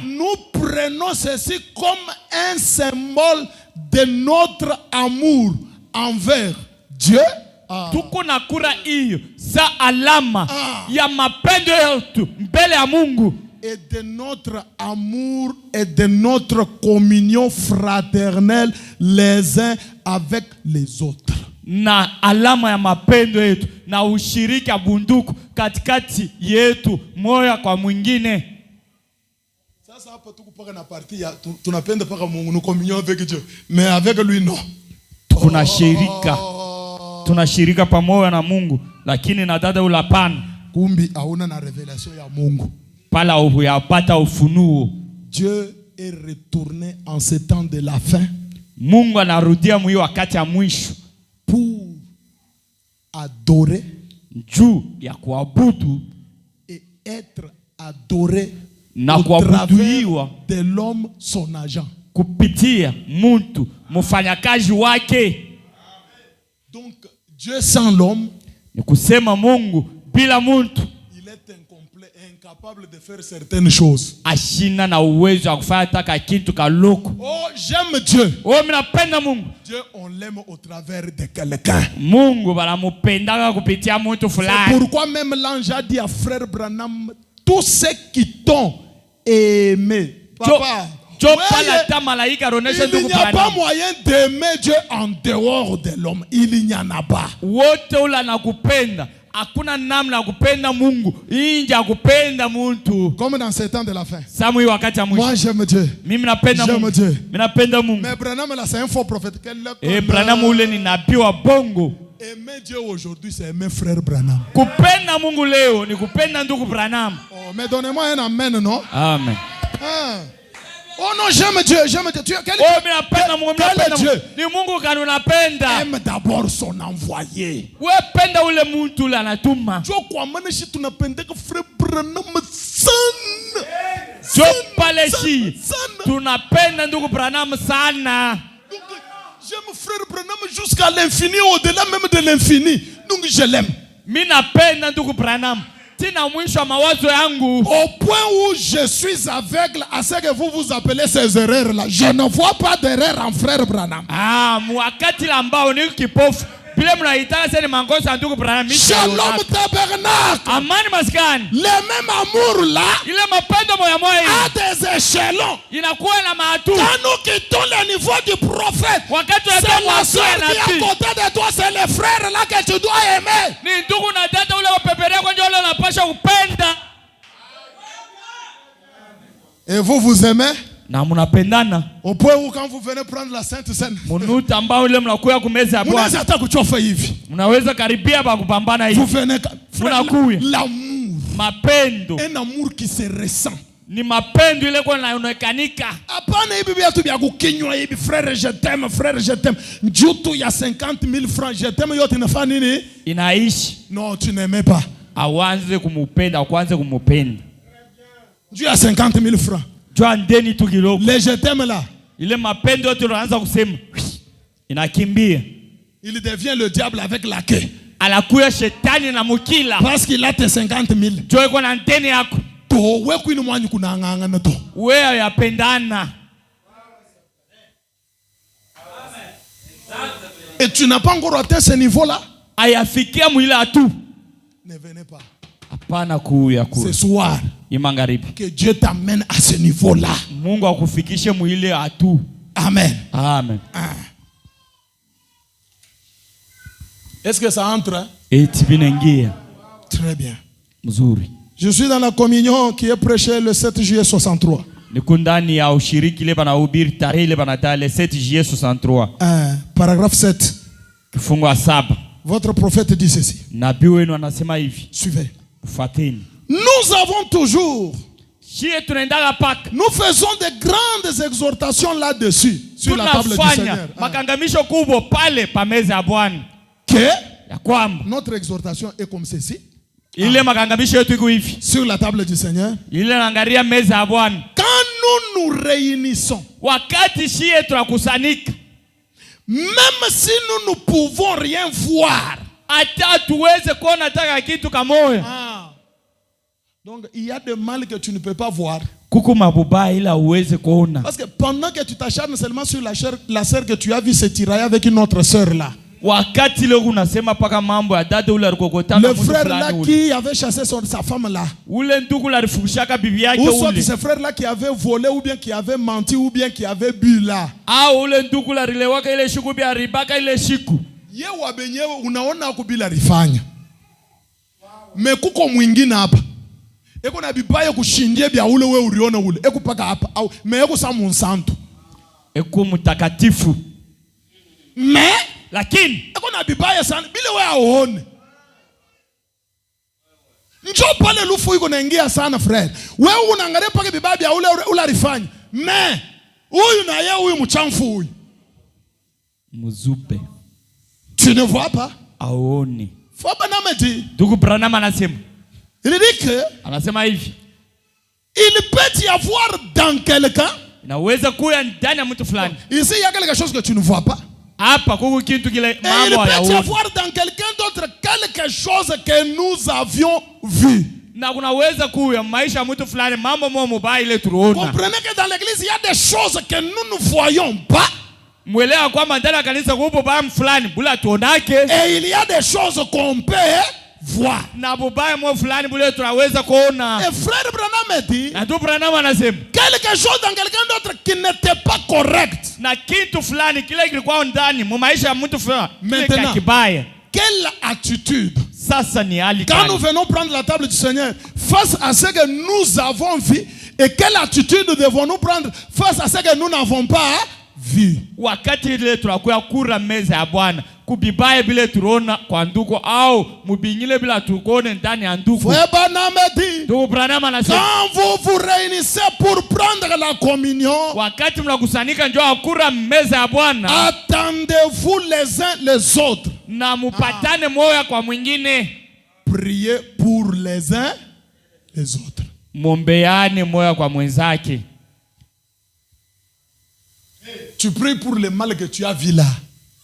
nous prenons ceci comme un symbole de notre amour envers Dieu. Tuko na kura hiyo sa alama ya mapendo yetu mbele ya Mungu, et de notre amour et de notre communion fraternelle les uns avec les autres. Na alama ya mapendo yetu na ushirika bunduku katikati yetu moja kwa mwingine. Sasa hapa tuko paka na parti ya tunapenda paka Mungu, nous communion avec Dieu, mais avec lui non. Tunashirika pamoja na Mungu, lakini na dada ulapana. Kumbi hauna na revelation ya Mungu. Pala uyapata ufunuo. Dieu est retourné en ce temps de la fin. Mungu anarudia mwi wakati ya mwisho pour adorer juu ya kuabudu et être adoré na au kuabudiwa travers de l'homme son agent. Kupitia muntu mfanyakazi wake. Donc Dieu sans l'homme, ni kusema Mungu bila muntu, il est incomplet, incapable de faire certaines choses. Ashina na uwezo wa kufanya taka kitu kaloko. Oh, j'aime Dieu. Oh, minapenda Mungu. Dieu, on l'aime au travers de quelqu'un. Mungu banamupendaka kupitia muntu fulani. C'est pourquoi même l'ange a dit à frère Branham, tous ceux qui t'ont aimé, papa, il n'y a pas moyen d'aimer Dieu en dehors de l'homme. Il n'y en a pas. Wote ula nakupenda. Hakuna namna ya kupenda Mungu nje ya kupenda muntu. Comme dans ces temps de la fin. Samui wakati ya mwisho. Moi j'aime Dieu. Mimi napenda Mungu. J'aime Dieu. Mimi napenda Mungu. Mais Branham là c'est un faux prophète. Branham ule ni nabii wa bongo. Aimer Dieu aujourd'hui c'est aimer frère Branham. Kupenda Mungu leo ni kupenda ndugu Branham. Oh, mais donnez-moi un amen, non? Amen. Ah. Oh non, j'aime Dieu, j'aime Dieu. Quel Dieu? Ni Mungu kanu napenda. Aime d'abord son envoyé. We penda ule muntu la natuma. Jo kwa maana shi tunapenda ka frère Branham sana. Jo pale shi tunapenda ndugu Branham sana. Donc j'aime frère Branham jusqu'à l'infini, au-delà même de l'infini. Donc je l'aime. Mimi napenda ndugu Branham. Au point où je suis aveugle à ce que vous appelez ces erreurs-là. Je ne vois pas d'erreur en frère Branham. Shalom tabernacle. Le même amour là a des échelons. Quand nous quittons le niveau du prophète, c'est la soeur qui est à côté de toi, c'est le frère là que tu dois aimer. Et vous aimez? Au point où quand vous venez prendre la Sainte Seine, vous venez l'amour, un amour qui se ressent. Ni mapendo ile kwa inaonekanika. Hapana hivi viatu vya kukinywa hivi frère je t'aime. Njutu ya 50,000 francs je t'aime yote inafanya nini? Inaishi. Non, tu n'aimais pas. Awanze kumupenda, kwanza kumupenda. Njutu ya 50,000 francs. Jua ndeni tu kidogo. Le je t'aime là. Ile mapendo yote unaanza kusema. Inakimbia. Il devient le diable avec la queue. Anakuya shetani na mukila. Parce qu'il a tes 50,000. Jua iko na ndeni yako. We kwini mwanyu kuna nganga to. We yapendana. Et tu n'as pas encore atteint ce niveau-là. Ayafikia mwila tu. Ne venez pas. Hapana kuya. Ce soir. Imangaribi. Que Dieu t'amène à ce niveau-là. Mungu akufikishe mwile atu. Amen. Amen. Est-ce que ça entre? Hein? Très bien. Mzuri. Je suis dans la communion qui est prêchée le 7 juillet 63. Paragraphe 7. Votre prophète dit ceci. Suivez. Nous avons toujours, nous faisons de grandes exhortations là-dessus, sur la table du Seigneur. Que notre exhortation est comme ceci. Sur la table du Seigneur. Quand nous nous réunissons, même si nous ne pouvons rien voir, donc il y a des mal que tu ne peux pas voir. Parce que pendant que tu t'acharnes seulement sur la sœur que tu as vu se tirailler avec une autre sœur là. Le frère là qui avait chassé sa femme là. Ou soit ce frère là qui avait volé ou bien qui avait menti ou bien qui avait bu là. Ye wabenye unaona kubila rifanya. Me kuko mwingine hapa. Eko na bibaya kushindia bya ule we uriona ule. Eko paka hapa au me eko sa monsanto. Eko mtakatifu. Me lakini eko na bibaya sana bila we aone. Njoo pale lufu iko naingia sana frère. Wewe unaangalia paka bibaya bya ule rifanya. Mais, huyu na ye huyu mchamfu huyu. Muzupe. Tu ne vois pas? Aoni. Frère Branham dit. Ndugu Branham anasema. Il dit que. Anasema hivi. Il peut y avoir dans quelqu'un. Inaweza kuwa ndani ya mtu fulani. Ici il y a quelque chose que tu ne vois pas. Hapa kuko kitu kile mambo ya. Il peut y yaoni. avoir dans quelqu'un d'autre quelque chose que nous avions vu. Na kunaweza kuwa maisha ya mtu fulani mambo mubaya ile tuliona. Comprenez que dans l'église il y a des choses que nous ne voyons pas. Mwelewa kwamba ndani ya kanisa kupo baya fulani bula tuonake. Et il y a des choses qu'on peut voir. Na bubaya mwa fulani bule tunaweza kuona. Et frère Branham dit. Na ndugu Branham anasema. Quelque chose dans quelqu'un d'autre qui n'était pas correct. Na kitu fulani kile kilikuwa ndani mu maisha ya mtu fulani. Maintenant, kibaya. Quelle attitude? Sasa ni hali quand nous venons prendre la table du Seigneur face à ce que nous avons vu, et quelle attitude devons-nous prendre face à ce que nous n'avons pas vu? Wakati ile tunakuwa kura meza ya Bwana kubibaya bile tunaona kwa ndugu au mubinyile bila tukone ndani ya ndugu. Quand vous vous réunissez pour prendre la communion, wakati mnakusanyika njoo kura meza ya Bwana, attendez-vous les uns les autres. Na mupatane moyo kwa mwingine. Priez pour les uns les autres. Mombeane moyo kwa mwenzake. Tu pries pour le mal que tu as vu là.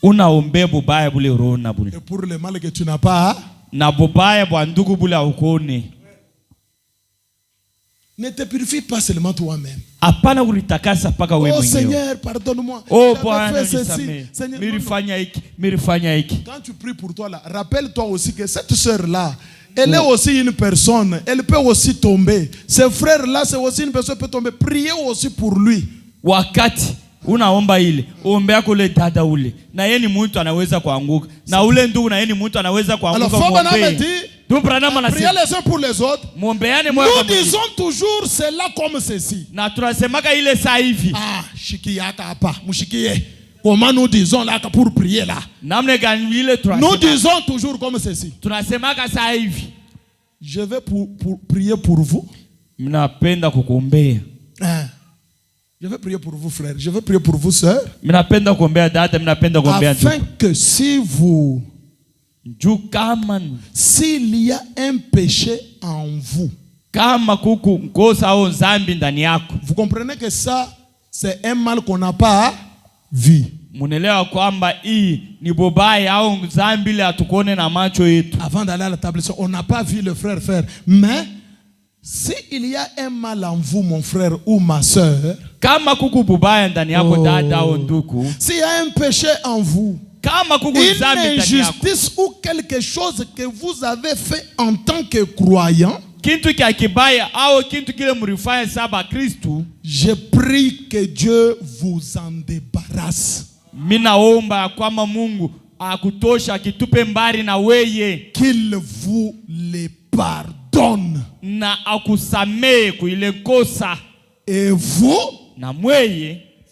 Unaombe bubaya bule unaona bule. Et pour le mal que tu n'as pas. Na bubaya bwa ndugu bule ukone. Ne te purifie pas seulement toi-même. Hapana kulitakasa paka wewe mwenyewe. Oh Seigneur, pardonne-moi. Oh Bwana nisamehe. Nilifanya hiki. Quand tu pries pour toi là, rappelle-toi aussi que cette sœur là, elle est aussi une personne, elle peut aussi tomber. Ce frère là, c'est aussi une personne qui peut tomber. Priez aussi pour lui. Wakati unaomba ile, ombea kule dada ule. Na yeye ni mtu anaweza kuanguka. Na ule ndugu na yeye ni mtu anaweza kuanguka muombe. Priez les uns pour les autres. Nous disons toujours cela comme ceci. Na tunasemaka ile saa hivi. Ah, shikiaka hapa, mushikie. Comment nous disons là pour prier là? Nous disons toujours comme ceci. Tunasemaka saa hivi. Je vais prier pour vous. Mnapenda kukuombea. Je vais prier pour vous frères, je vais prier pour vous sœurs. Mnapenda kuombea dada, mnapenda kuombea ndugu. Afin que si vous s'il y a un péché en vous, kama kuku ngosa au zambi ndani yako, vous comprenez que ça c'est un mal qu'on n'a pas vu. Munelewa kwamba hii ni bobaya au zambi ile atukone na macho yetu. Avant d'aller à la table, on n'a pas vu le frère faire, mais si il y a un mal en vous, mon frère ou ma sœur, kama kuku bobaya ndani yako dada au ndugu, s'il y a un péché en vous, une injustice ou quelque chose que vous avez fait en tant que croyant, je prie que Dieu vous en débarrasse. Qu'il vous les pardonne. Et vous,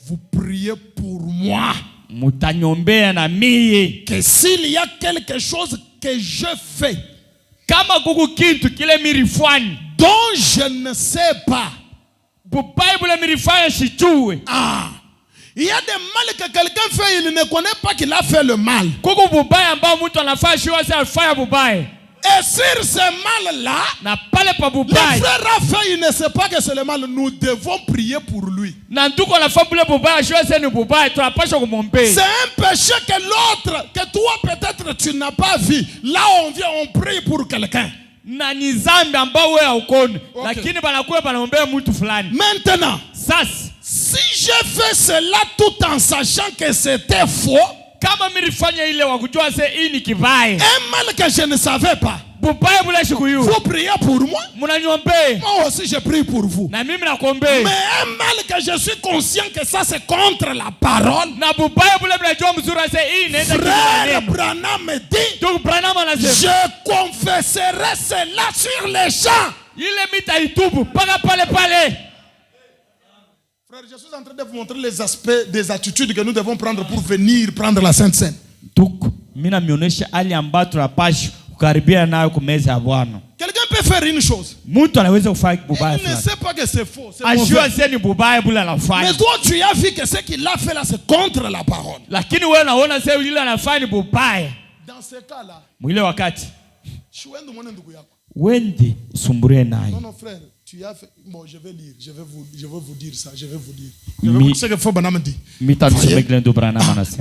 vous priez pour moi. Que s'il y a quelque chose que je fais dont je ne sais pas, il y a des mal que quelqu'un fait, il ne connaît pas qu'il a fait le mal. Et sur ce mal-là, le frère a fait, il ne sait pas que c'est le mal. Nous devons prier pour lui. C'est un péché que l'autre, que toi peut-être tu n'as pas vu. Là on vient, on prie pour quelqu'un. Maintenant, si je fais cela tout en sachant que c'était faux, un mal que je ne savais pas, vous priez pour moi. Moi aussi je prie pour vous. Mais un mal que je suis conscient que ça c'est contre la parole. Frère Branham me dit, je confesserai cela sur les champs. Frère, je suis en train de vous montrer les aspects des attitudes que nous devons prendre pour venir prendre la Sainte Seine. Quelqu'un peut faire une chose. Il ne sait pas que c'est faux. C'est mauvais. Mais toi, tu as vu que ce qu'il a fait là, c'est contre la parole. Dans ce cas-là, non, frère, tu as fait. Bon, je vais lire. Je vais vous dire ça. Je vais vous dire. Ce que Branham dit.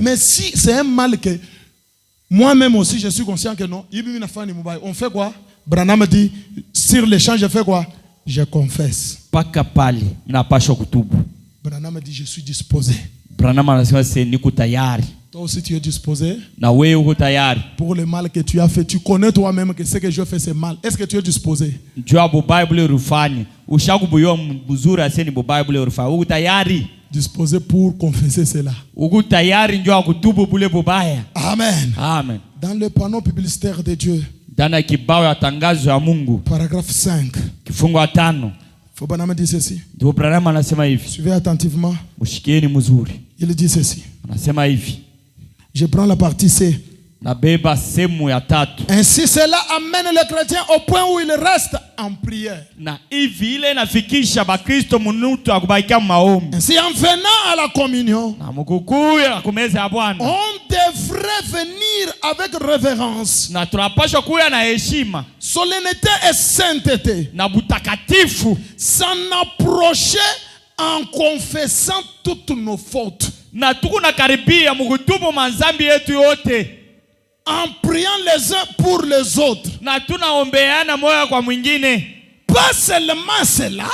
Mais si c'est un mal que moi-même aussi, je suis conscient que non. On fait quoi? Branham dit, sur l'échange, je fais quoi? Je confesse. Branham dit, je suis disposé. Toi aussi, tu es disposé pour le mal que tu as fait. Tu connais toi-même que ce que je fais, c'est mal. Est-ce que tu es disposé? Disposé pour confesser cela. Amen. Amen. Dans le panneau publicitaire de Dieu, paragraphe 5, faut Branham dire ceci. Suivez attentivement. Il dit ceci. Je prends la partie C. Ainsi cela amène le chrétien au point où il reste en prière. Ainsi en venant à la communion, on devrait venir avec révérence, solennité et sainteté, s'en approcher en confessant toutes nos fautes, en priant les uns pour les autres. Pas seulement cela,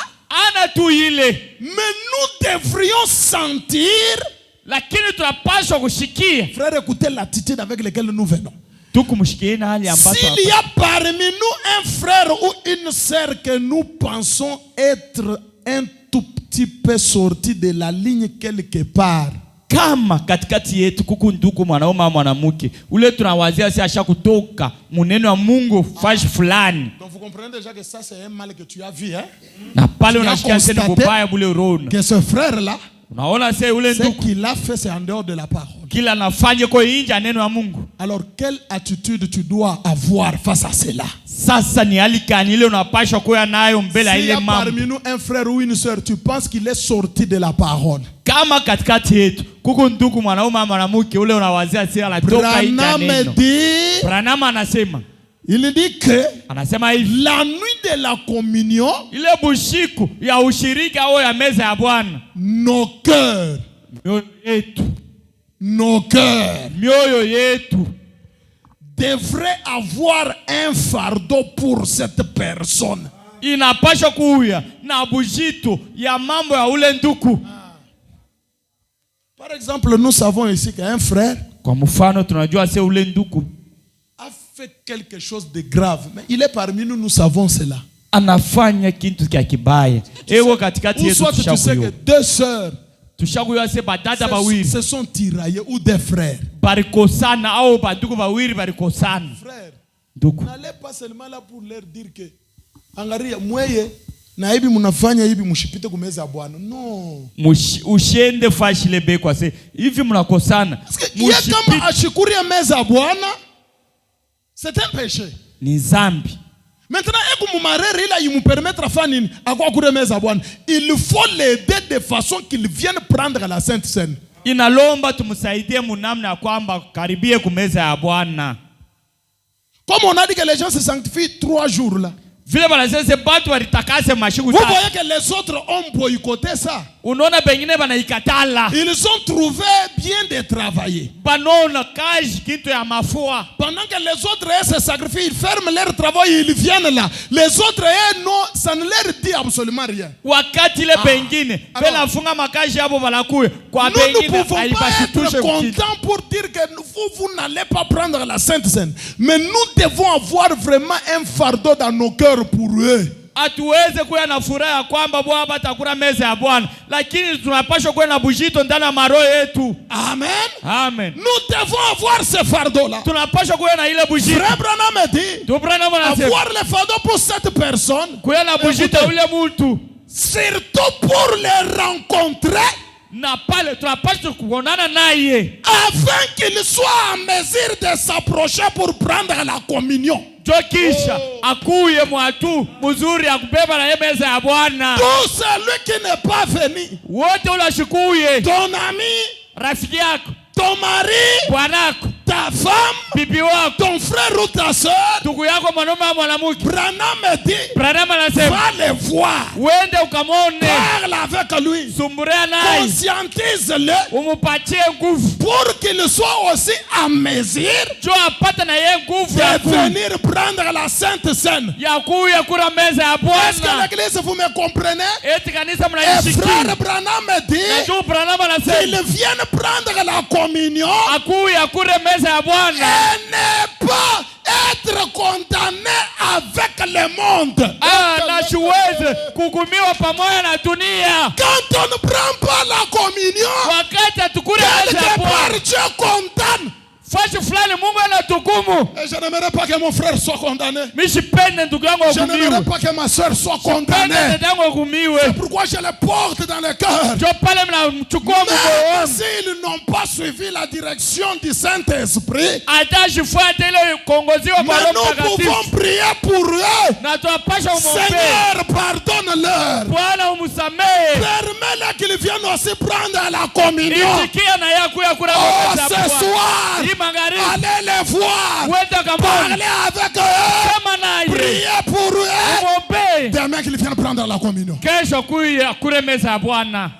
mais nous devrions sentir. Frère, écoutez l'attitude avec laquelle nous venons. S'il y a parmi nous un frère ou une sœur que nous pensons être un tout petit peu sorti de la ligne quelque part, kama katikati yetu kuku nduku mwanaume mwanamke ule tunawazia si asha kutoka muneno wa Mungu fashi fulani. Donc vous comprenez déjà que ça c'est un mal que tu as vu, hein? Na pale unashikia sasa mbaya bule roho. Que ce frère là, unaona sasa ule nduku ce qu'il a fait c'est en dehors de la parole. Kila nafanya kwa nje ya neno la Mungu. Alors quelle attitude tu dois avoir face à cela? Sasa ni hali gani ile unapaswa kuwa nayo mbele ya ile mambo? Parmi nous un frère ou une sœur, tu penses qu'il est sorti de la parole? Kama katikati yetu kuko ndugu mwanaume mwanamke ule unawazia si anatoka nje neno. Branham anasema, il dit que anasema hivi, la nuit de la communion, ile bushiku ya ushirika au ya meza ya Bwana, nos cœurs, mioyo yetu devrait avoir un fardeau pour cette personne. Inapaswa kuya na bujito ya mambo ya ule nduku. Par exemple, nous savons ici qu'un frère kwa mfano tunajua sasa ule nduku a fait quelque chose de grave, mais il est parmi nous, nous savons cela. Anafanya kitu kia kibaya. Ewo katikati yetu tu sais que deux sœurs se sont tiraillés ou des frères. Barikosana au baduku bawiri barikosana. Frère, n'allez pas seulement là pour leur dire que angaria mweye na hivi mnafanya hivi mshipite kumeza Bwana. No. Ushende fashile be kwa se. Hivi mnakosana. Mshipite kama ashikuria meza Bwana. C'est un péché. Ni zambi. Maintenant, il faut l'aider de façon qu'il vienne prendre la Sainte Seine. Inalomba tumsaidie munamna ya kwamba karibie kumeza ya Bwana. Comme on a dit que les gens se sanctifient 3 jours là. Vous voyez que les autres ont boycotté ça. Ils ont trouvé bien de travailler. Pendant que les autres se sacrifient, ils ferment leur travail, ils viennent là. Les autres, non, ça ne leur dit absolument rien. Nous ne pouvons pas être contents pour dire que vous n'allez pas prendre la Sainte Seine. Mais nous devons avoir vraiment un fardeau dans nos cœurs pour eux. Atuweze kuwa na furaha ya kwamba Bwana atakula meza ya Bwana, lakini tunapaswa kuwa na bujito ndani ya maroho yetu. Amen. Amen. Nous devons avoir ce fardeau là. Tunapaswa kuwa na ile bujito. Frère Branham dit, avoir le fardeau pour cette personne, kuwa na bujito ule mtu, surtout pour les rencontrer, na pale tunapaswa kuonana naye afin qu'il soit en mesure de s'approcher pour prendre la communion. Jokisha akuye mwatu mzuri akubeba na meza ya Bwana. Tout celui qui n'est pas venu, wote ulashikuye, ton ami, rafiki yako, ton mari, bwanako, ta femme, bibi wako, ton frère ou ta soeur, ndugu yako mwanaume au mwanamke. Branham dit, Branham anasema va les voir, uende ukamone, parle avec lui, sumburia naye, conscientise-le, umupatie nguvu pour qu'il soit aussi à mesure jo apate na yeye nguvu de venir prendre la Sainte Seine. ya kuya kula meza ya Est-ce que Bwana. l'église, vous me comprenez? Eti kanisa Et mnayisikia. frère Branham Na dit tu Branham qu'ils anasema viennent prendre la communion akuya kule meza ya Bwana et ne pas être condamné avec le monde. na siweze kuhukumiwa pamoja na dunia. Quand on ne prend pas la communion, Wakati atukule meza ya quelque part Bwana Dieu condamne. fashi fulani Mungu anatukumu. Et je n'aimerais pas que mon frère soit condamné. Mishipende ndugu yangu Je n'aimerais hukumiwe. pas que ma soeur soit Pende condamnée. dada yangu hukumiwe. Pourquoi je les porte dans le cœur? Jo pale mnamchukua Même Mungu. s'ils n'ont pas suivi la direction du Saint-Esprit, Hata shifuate ile kuongoziwa kwa mais Roho nous Mtakatifu. pouvons prier pour eux. Na tuwapasha umwombee. Seigneur, pardonne-leur. Bwana umusamehe. Permets-leur qu'ils viennent aussi prendre la communion. Itikia na yeye kuya kula Oh, meza ya ce Bwana. soir, Hii magharibi allez les voir. uende kamoni. Parlez avec eux. Kama naye Priez pour eux. umwombee. Demain qu'ils viennent prendre la communion. Kesho kuya kule meza ya Bwana.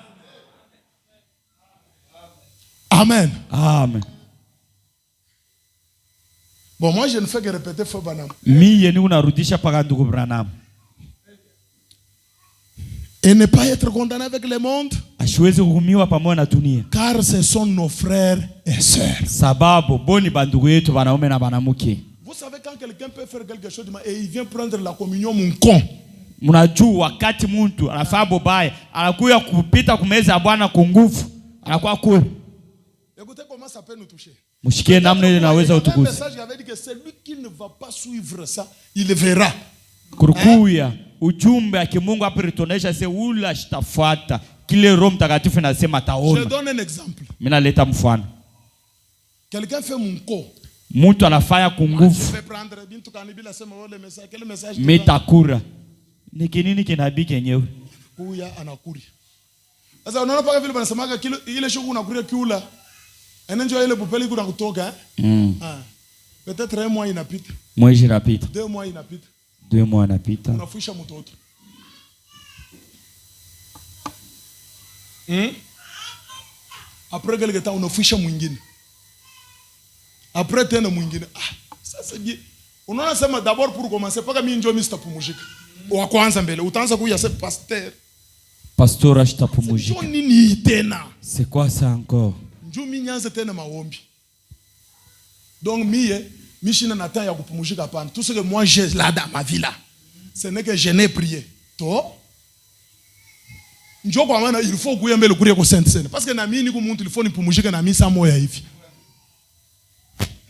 Amen. Amen. Bon, moi je ne fais que répéter Feu Branham. Mie ni unarudisha paka ndugu Branham. Et ne pas être condamné avec le monde, Asiwezi kuhukumiwa pamoja na dunia. car ce sont nos frères et sœurs. Sababu boni bandugu yetu wanaume na wanamke. Vous savez quand quelqu'un peut faire quelque chose et il vient prendre la communion, mon con. Mnajua wakati mtu anafanya bobaya, anakuya kupita kumeza ya Bwana kwa nguvu, anakuwa kule. Écoutez comment ça peut nous toucher. Mshikie namna ile naweza Un utugusa. message qui avait dit que celui qui ne va pas suivre ça, il verra. Kurukuya ujumbe wa kimungu hapa ritonesha se ula shitafuata kile Roho Mtakatifu nasema Je taona. donne un exemple. Mimi naleta mfano. Quelqu'un fait mon co. Mtu anafanya kwa Je nguvu. vais prendre Bintu Kanibila sema le message. Quel message? Metakura. Ni kinini kinabii kenyewe? Kuya anakuri. Sasa unaona paka vile wanasemaga kile ile shughuli unakuria kiula. Enenjo ile bupeli kuna kutoka peut-être un mois inapita. Mwezi inapita. 2 mois inapita. 2 mois inapita. Unafuisha mtoto. Après quelque temps unafuisha mwingine. Après tena mwingine. Sasa je, unaona sema d'abord pour commencer paka mimi njoo Mr. Pumujika. Wa kwanza mbele utaanza kuya se pasteur. Pastor ashitapumujika. Njoo nini tena? C'est quoi ça encore? Njoo mimi nyanze tena maombi. Donc mimi shina na temps ya kupumujika hapana. Tout ce que moi j'ai là dans ma vie là, ce n'est que je n'ai prié. To njoo kwa maana il faut kuya mbele kuria kwa Sainte Seine parce que na mimi niko muntu il faut nipumujike na mimi saa moja hivi.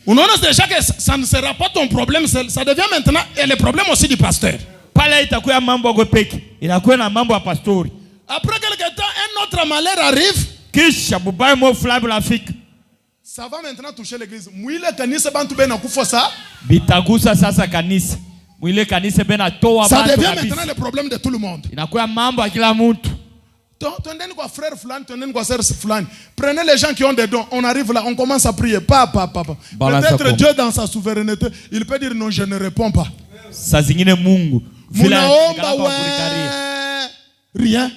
Unaona déjà que ça ne sera pas ton problème, ça devient maintenant et le problème aussi du pasteur. Pale itakuwa mambo yako peke. Inakuwa na mambo ya pastori. Après quelque temps un autre malheur arrive. Kisha bubaya mo fulani unafika. Ça va maintenant toucher l'église. Mwile kanisa bantu bena kufa ça. Bitagusa sasa kanisa. Mwile kanisa bena toa Ça bantu devient kabisa. maintenant le problème de tout le monde. Inakuwa mambo ya kila mtu. Tendez quoi frère fulani, tendez quoi sœur fulani. Prenez les gens qui ont des dons. On arrive là, on commence à prier. Papa. Peut-être Dieu dans sa souveraineté, il peut dire non, je ne réponds pas. Saa zingine Mungu. Munaomba rien.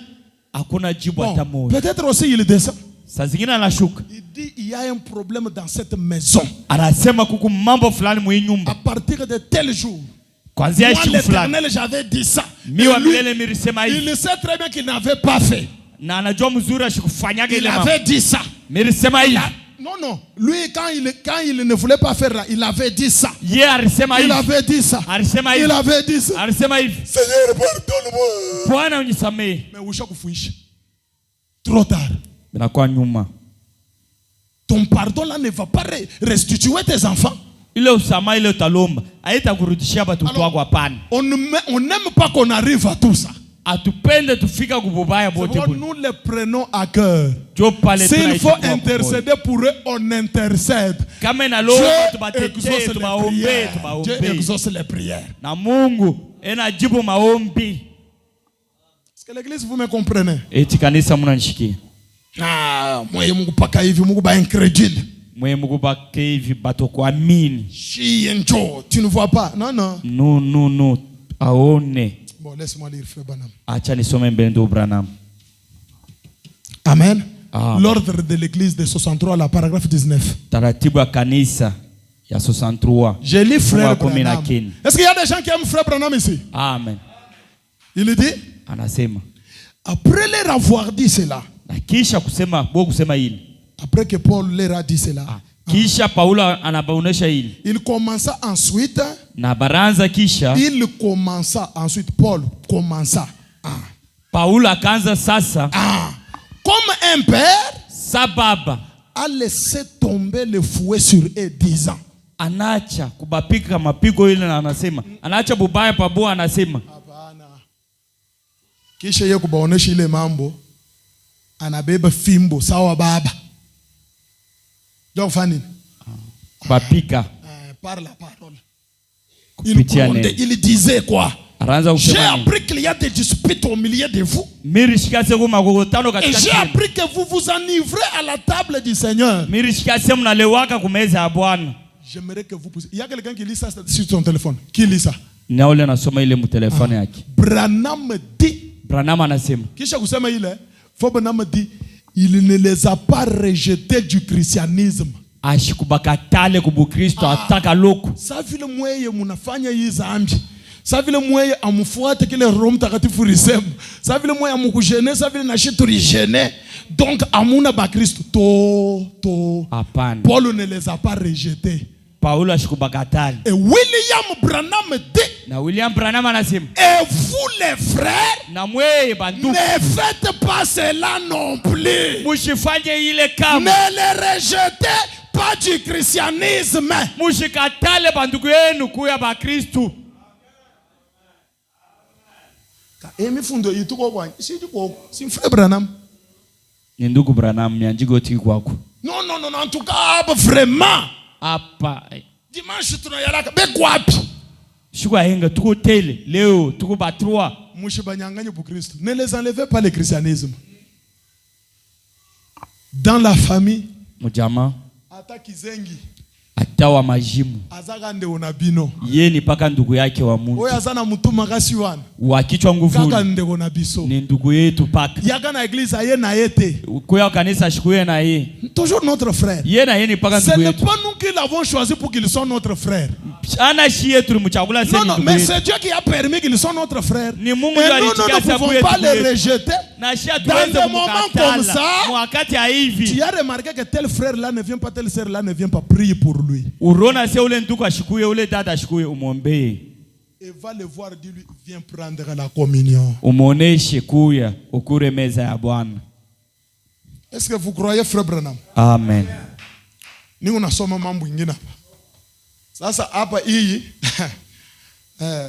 Hakuna jibu hata moja. Peut-être aussi il descend. Saa zingine anashuka. Il dit il y a un problème dans cette maison. Anasema kuku mambo fulani mwa nyumba. À partir de tel jour. Kwanzia Moi siku fulani. l'Éternel j'avais dit ça. Miwa milele milisema hivi. Il sait très bien qu'il n'avait pas fait. Na anajua mzuri ashikufanyaga Il ile mambo. avait dit ça. Milisema hivi. Non. Lui, quand il ne voulait pas faire là, il avait dit ça. Ye alisema hivi. Il avait dit ça. Alisema hivi. Il avait dit ça. Alisema hivi. Seigneur, pardonne-moi. Bwana unisamehe. Mais ushakufuisha. Trop tard. Binakuwa nyuma. Ton pardon là ne va pas restituer tes enfants. Ile usama ile utalomba haitakurudishia watoto wako hapana. On n'aime pas qu'on arrive à tout ça. atupende tufika kububaya bote. Nous les prenons à cœur. S'il faut intercéder pour eux, on intercède. Dieu exauce les prières. Est-ce que l'église, vous me comprenez? Ah, moi, Mungu paka hivi, Mungu ba incrédule. Tu ne vois pas? Non, non. Non. Aone. Bon, laisse-moi lire Frère Branham. Acha nisome Mbendo Branham. Amen. L'ordre de l'église de 63, la paragraphe 19. Taratibu ya kanisa ya 63. Je lis Frère Branham. Est-ce qu'il y a des gens qui aiment Frère Branham ici? Amen. Il dit, anasema, après leur avoir dit cela, kisha kusema kusema hili, après que Paul leur a dit cela, kisha Paulo anabaonesha hili, il commença ensuite, na baranza kisha, il commença ensuite, Paul commença, Paulo akaanza sasa, comme un père, sababa a laissé tomber le fouet sur eux, disant, anacha kubapika mapigo ile, na anasema anacha bubaya paboa, anasema hapana. Kisha yeye kubaonesha ile mambo, anabeba fimbo sawa baba. Donc fani bapika par la parole. Il disait quoi? J'ai appris qu'il y a des disputes au milieu de vous. Et j'ai appris que vous vous enivrez à la table du Seigneur. J'aimerais que vous puissiez. Il y a quelqu'un qui lit ça sur son téléphone. Qui lit ça? Branham dit. Branham anasema. Kisha kusema ile, faut Branham dit, il ne les a pas rejetés du christianisme. Ashikubakatale kubukristo ataka loko. Sa vile mweye munafanya hii zambi. Sa vile mweye amufuate kile Roho Mtakatifu risema. Sa vile mweye amukujene, sa vile nashitu rijene. Donc amuna ba Kristo to. Apana. Paul ne les a pas rejetés. Paulo ashikubakatale. Et William Branham dit. Na William Branham anasema. Et vous les frères, na mweye bantu, ne faites pas cela non plus. Mushifanye ile kama. Ne les rejetez pas du christianisme. Mushikatale bandugu yenu kuya ba Kristo. Emifundo yituko kwa si Frère Branham. Ni ndugu Branham nyanjigo tiki kwako. Non, en tout cas vraiment. Apa. Dimanche tunayalaka beko wapi? Shuka henga tuko tele leo tuko ba3. Mushibanyanganye pour Christ. Ne les enlevez pas le christianisme. Dans la famille, mujama ataki zengi, atawa majimu, azaga nde onabino, yeni paka ndugu yake wa Mungu, oya azana mutuma kasi wana wa kichwa nguvu, kaka nde onabiso, ni ndugu yetu paka yaga na église aye na yete, kuya kanisa shikuye na ye, toujours notre frère. Ye na yeni paka ndugu yetu. Ce n'est pas nous qui l'avons choisi pour qu'ils soient notre frère. Ana shie tulimchagula sema ndugu yetu. Non, mais c'est Dieu qui a permis qu'ils soient notre frère. Ni Mungu ndiye alichukua sababu yetu. Nous ne pouvons pas les rejeter. Dans des moments comme ça, tu as remarqué que tel frère là ne vient pas, telle sœur là ne vient pas, prier pour lui. Et va le voir, dis-lui, viens prendre la communion. Est-ce que vous croyez, Frère Branham? Amen. Ni unasoma mambo ingine hapa. Sasa hapa hii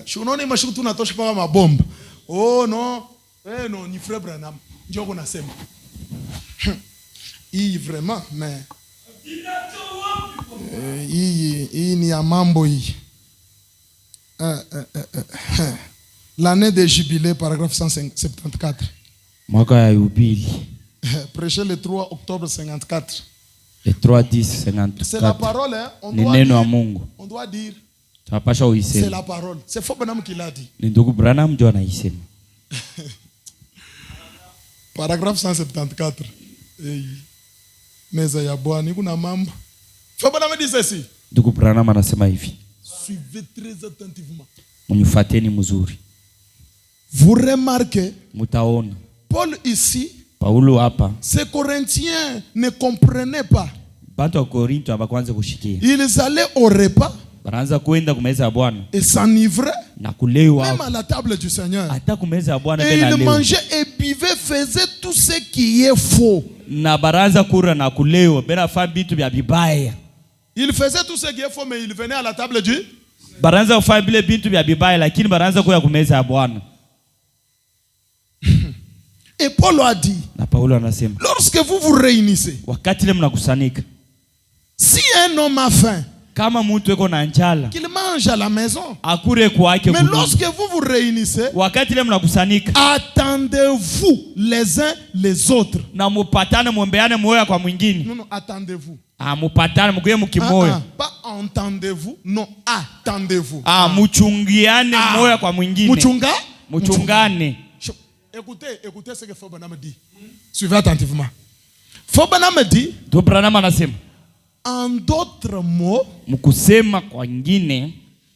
shunoni mashuku tunatosha paka mabomba. Oh non. Non, ni Frère Branham. Ndio kunasema. Hii vraiment mais hii ni ya mambo hii. L'année de jubilé, paragraphe 174. Mwaka ya yubili. Prêché le 3 octobre 54. Le 3-10-54. C'est la parole, hein? On doit dire. C'est la parole. C'est Frère Branham qui l'a dit. Ndugu Branham ndio anaisema. Paragraphe 174. Meza ya Bwana kuna mambo. Frère Branham dit ceci. Ndugu Branham anasema hivi. Suivez très attentivement. Mnifuateni mzuri. Vous remarquez, mutaona Paul ici, Paulo hapa, ces Corinthiens ne comprenaient pas. Bantu wa Korinto abakwanza kushikia. Ils allaient au repas. Baraanza kwenda kumeza ya Bwana. Et s'enivraient. Na kulewa. Même à la table du Seigneur. Hata kumeza ya Bwana tena leo. Et ils mangeaient et buvaient, faisaient tout ce qui est faux. Na baraanza kura na kulewa, bera fa bitu bya bibaya. Ils faisaient tout ce qui est faux, mais ils venaient à la table du. Baraanza fa bile bitu bya bibaya, lakini baraanza kuya kumeza ya Bwana. Et Paul a dit, na Paulo anasema, lorsque vous vous réunissez, wakati ile mnakusanyika, si un homme a faim, kama mtu yuko na njala, qu'il mange à la maison. akure kwake. Mais lorsque vous vous réunissez, wakati ile mnakusanyika, attendez-vous les uns les autres. na mupatane muombeane moyo kwa mwingine. Non, attendez-vous. Mupatane mkuye mkimoyo. Pas entendez-vous, non, attendez-vous. Muchungiane moyo kwa mwingine. Muchungane. Écoutez ce que Fobana me dit. Suivez attentivement. Fobana me dit, en d'autres mots,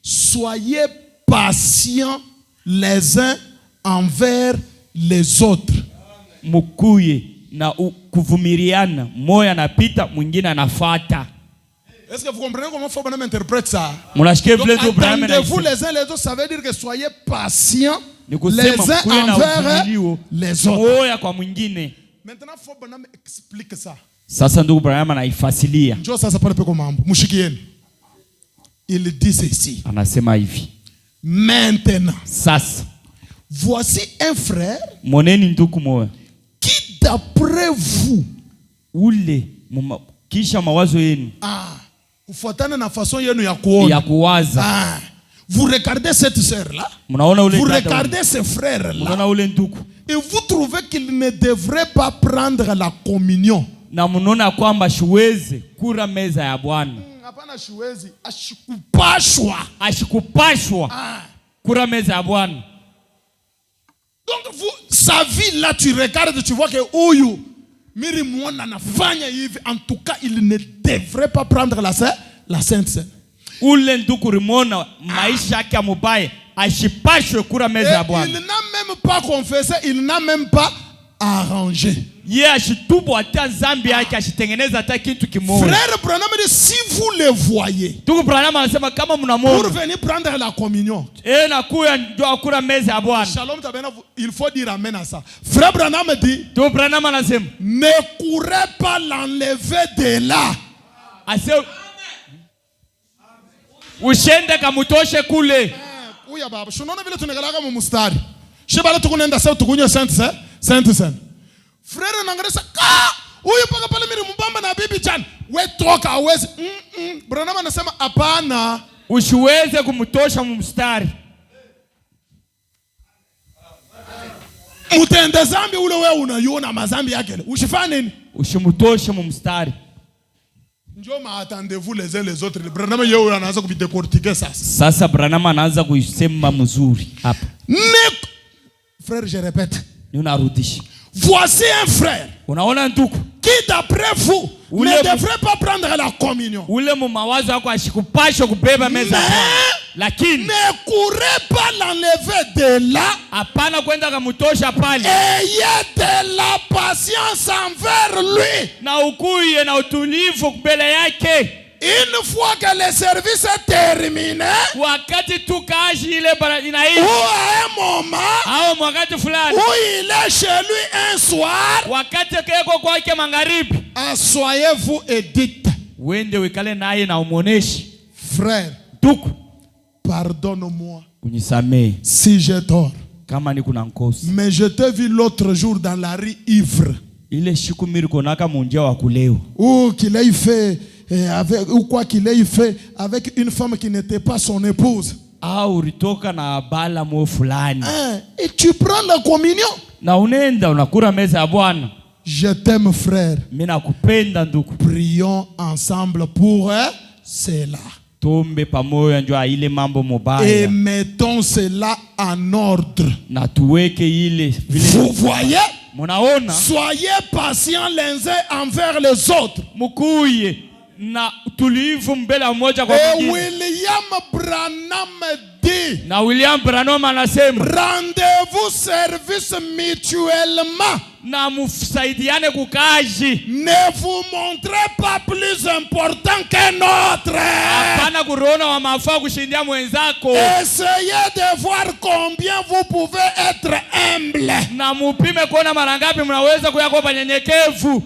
soyez patients les uns envers les autres. Mukuye na kuvumiliana, moyo anapita mwingine anafuata. Est-ce que vous comprenez comment Fobana m'interprète ça? Attendez-vous les uns les autres, ça veut dire que soyez patients les uns envers les autres. Maintenant, Fobana m'explique ça. Sasa ndugu Branham anaifasilia. Njoo sasa pale peko mambo. Mushikieni. Il dit ceci. Anasema hivi. Maintenant. Sasa. Voici un frère. Moneni ndugu moyo. Qui d'après vous. Ule kisha mawazo yenu. Kufuatana na façon yenu ya kuona. Ya kuwaza. Vous regardez cette sœur-là. Vous regardez ce frère-là. Et vous trouvez qu'il ne devrait pas prendre la communion. Na munaona kwamba shiweze kula meza ya Bwana. Hapana shiwezi, ashikupashwa. Kula meza ya Bwana. Donc sa vie là, tu regardes, tu vois que huyu miri muona nafanya hivi, en tout cas il ne devrait pas prendre la sainte Seine. Ule nduku rimona maisha yake ya mubaya ashipashwe kula meza ya Bwana. Il n'a même pas confessé, il n'a même pas arrangé. Frère Branham dit, si vous le voyez, pour venir prendre la communion, Shalom Tabena, il faut dire amen à ça. Frère Branham dit, ne courez pas l'enlever de là. Ushende kamutoshe kule. Uya baba, shunona vile tunegalaka mu mustari. Shebala tukunenda sasa tukunyo sainte Seine. Frère nangaresa huyu paka pale mimi mbamba na bibi chan. We toka hawezi. Branham anasema hapana. Usiweze kumtosha mu mstari. Mutende zambi ule wewe unaiona mazambi yake. Ushifanye nini? Usimtoshe mu mstari. Njoma attendez-vous les uns les autres. Branham yeye anaanza kubidecortiquer sasa. Sasa Branham anaanza kuisema mzuri hapa. Frère, je répète. Ninarudisha. Voici un frère. Unaona ndugu. Qui d'après vous ne devrait pas prendre la communion. Ule mumawazo yako ashikupasha kubeba meza ya Bwana. Lakini ne courez pas l'enlever de là. Hapana kwenda kumtosha pale. Ayez de la patience envers lui. Na ukuye na utulivu mbele yake. Une fois que le service est terminé, wakati tu kazi ile inaisha, ou à un moment, au wakati fulani, où il est chez lui un soir, wakati keko kwake magharibi, asseyez-vous et dites, wende wikale naye na umuoneshe, frère, tuku, pardonne-moi, unisamee si j'ai tort, kama ni kuna nkosi, mais je t'ai vu l'autre jour dans la rue ivre, ile siku miriko naka munjia wa kulewa, ou qu'il ait fait ou quoi qu'il ait fait avec une femme qui n'était pas son épouse. Uritoka na bala mo fulani. Et tu prends la communion. Na unenda unakula meza ya Bwana. Je t'aime frère. Mimi nakupenda ndugu. Prions ensemble pour cela. Tombe pamoja njoo ile mambo mubaya. Et mettons cela en ordre. Na tuweke ile vile. Vous voyez? Munaona? Soyez patients les uns envers les autres. Mukuye na tulivu mbele moja kwa mwingine. William Branham dit, na William Branham anasema, rendez-vous service mutuellement. Na msaidiane kukazi. Ne vous montrez pas plus important qu'un autre. Hapana kuona wa mafaa kushindia mwenzako. Essayez de voir combien vous pouvez être humble. Na mupime kuona mara ngapi mnaweza kuwa kwa nyenyekevu.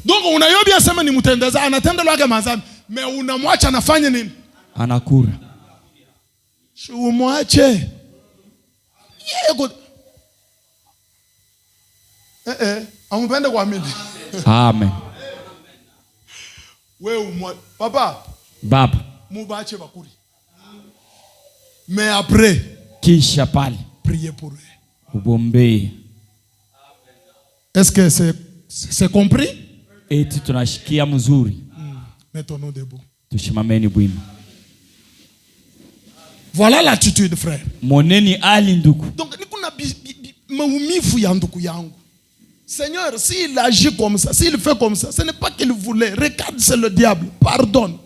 Donc unayobia sema ni mtendeza anatenda lwake mazambi, mais unamwacha anafanya nini? Anakura. Amen. Papa. Baba. Mais après, kisha pale, priez pour eux. Ubombee. Est-ce que c'est compris? Eti tunashikia mzuri. Mettons-nous debout. Tushimameni bwima. Voilà l'attitude, frère. Moneni ali ndugu. Donc, maumivu ya ndugu yangu. Seigneur, s'il agit comme ça, s'il fait comme ça, ce n'est pas qu'il voulait. Regarde, c'est le diable. Pardonne.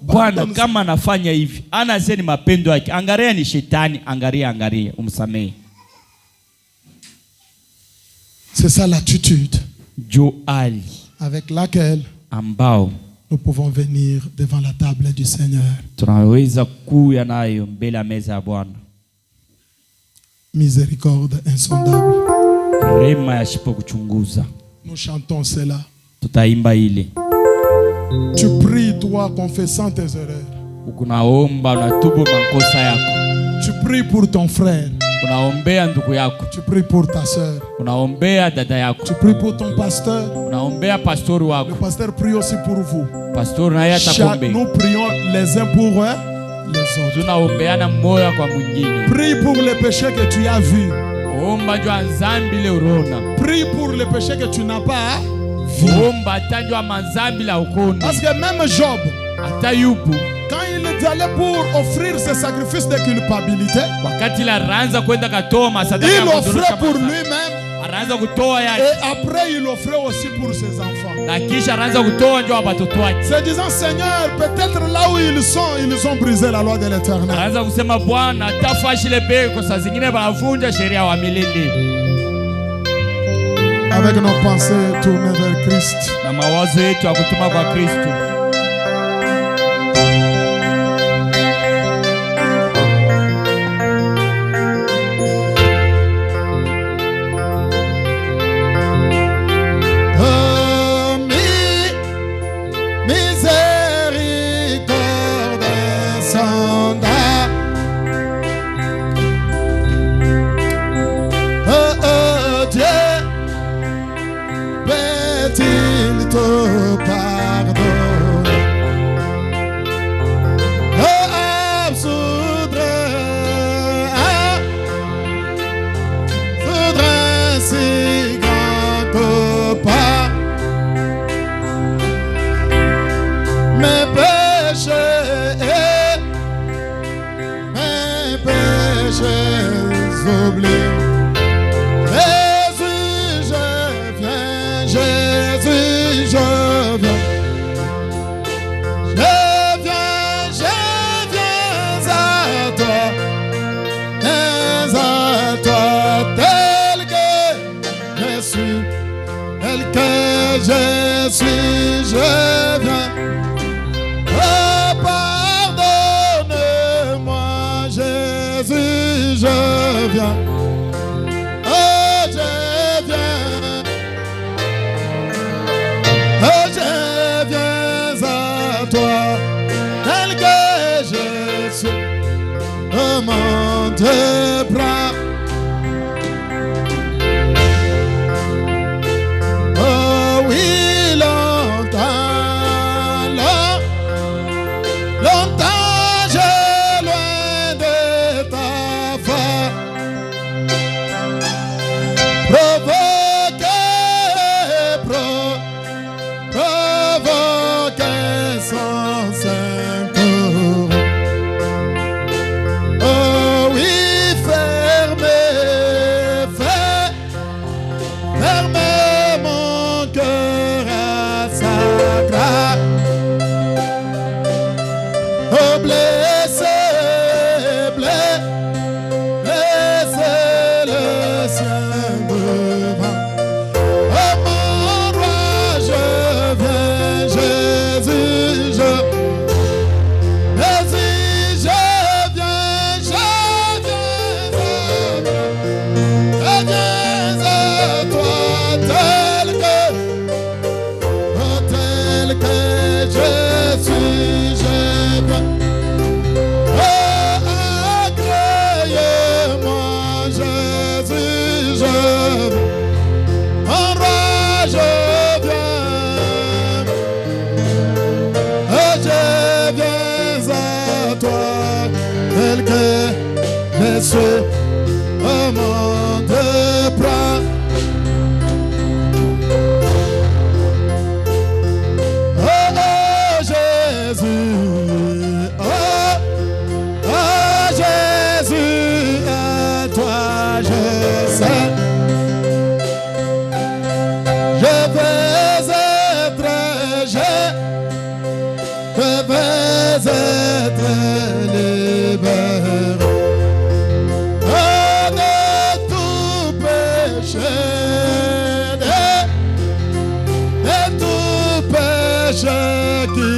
Bwana kama anafanya hivi, anasema ni mapendo yake. Angalia ni shetani, angalia, umsamehe. C'est ça l'attitude avec laquelle ambao nous pouvons venir devant la table du Seigneur. Tunaweza kuya nayo mbele ya meza ya Bwana. Miséricorde insondable. Rema yasipo kuchunguza. Nous chantons cela. Tutaimba ile. Tu pries toi confessant tes erreurs. Ukunaomba unatubu makosa yako. Tu pries pour ton frère. Unaombea ndugu yako. Tu pries pour ta sœur. Unaombea dada yako. Tu pries pour ton pasteur. Unaombea pastori wako. Le pasteur prie aussi pour vous. Pastori naye atakuombea. Nous prions les uns pour les autres. Tunaombeana mmoja kwa mwingine. Prie pour les péchés que tu as vus. Omba jua nzambi le urona. Prie pour les péchés que tu n'as pas vus. Omba tanjwa manzambi la ukoni. Parce que même Job, atayubu, quand il allait pour offrir ses sacrifices de culpabilité, il offrait pour lui-même. Et après il offrait aussi pour ses enfants. Se disant, Seigneur, peut-être là où ils ont brisé la loi de l'Éternel. Avec nos pensées tournées vers Christ. Oh oui, frère. suis un monde plein. Oh, oh Jésus, oh, oh Jésus, à toi je sais. Je vais être libéré de tout péché, de tout péché qui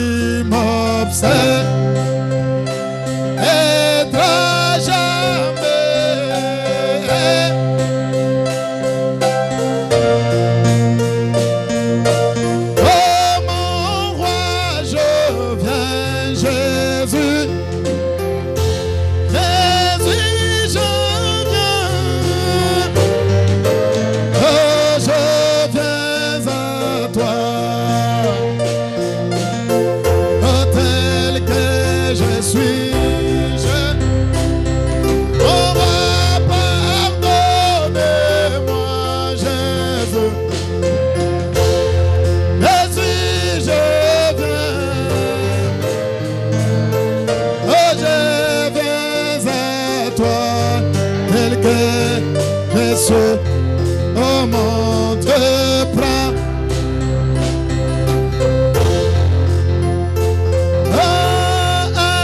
m'obsède. Être à jamais. Oh mon roi, je viens, Jésus. Jésus, je viens. Oh, je viens à toi. Oh, tel que je suis. Oh, pardonnez-moi, Jésus. Jésus, je viens. Oh, je viens à toi, tel que je suis. Oh, mon Dieu, prends. Oh,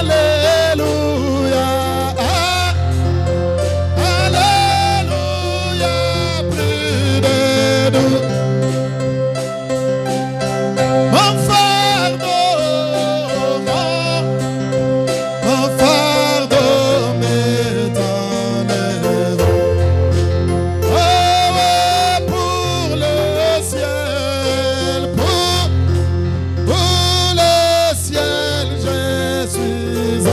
alléluia. Alléluia, plus de doute. Mon fardeau m'est enlevé. Oh, pour le ciel, pour le ciel, je suis en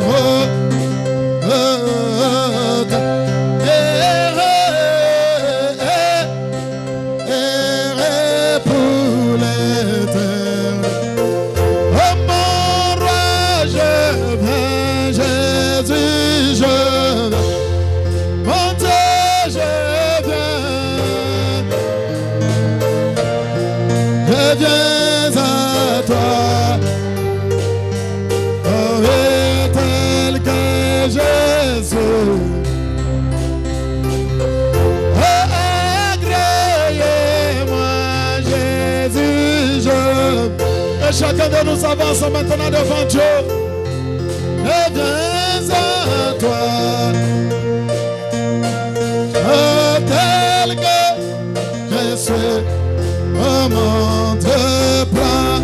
route. Errer pour l'éternité. Oh mon roi, je viens, Jésus, je viens. Mon Dieu, je viens à toi. Oh, et tel que je suis. Oh, agréez-moi, Jésus, je. Et chacun de nous avance maintenant devant Dieu. Je viens à toi. Oh, tel que je suis. Oh, mon Dieu, prends.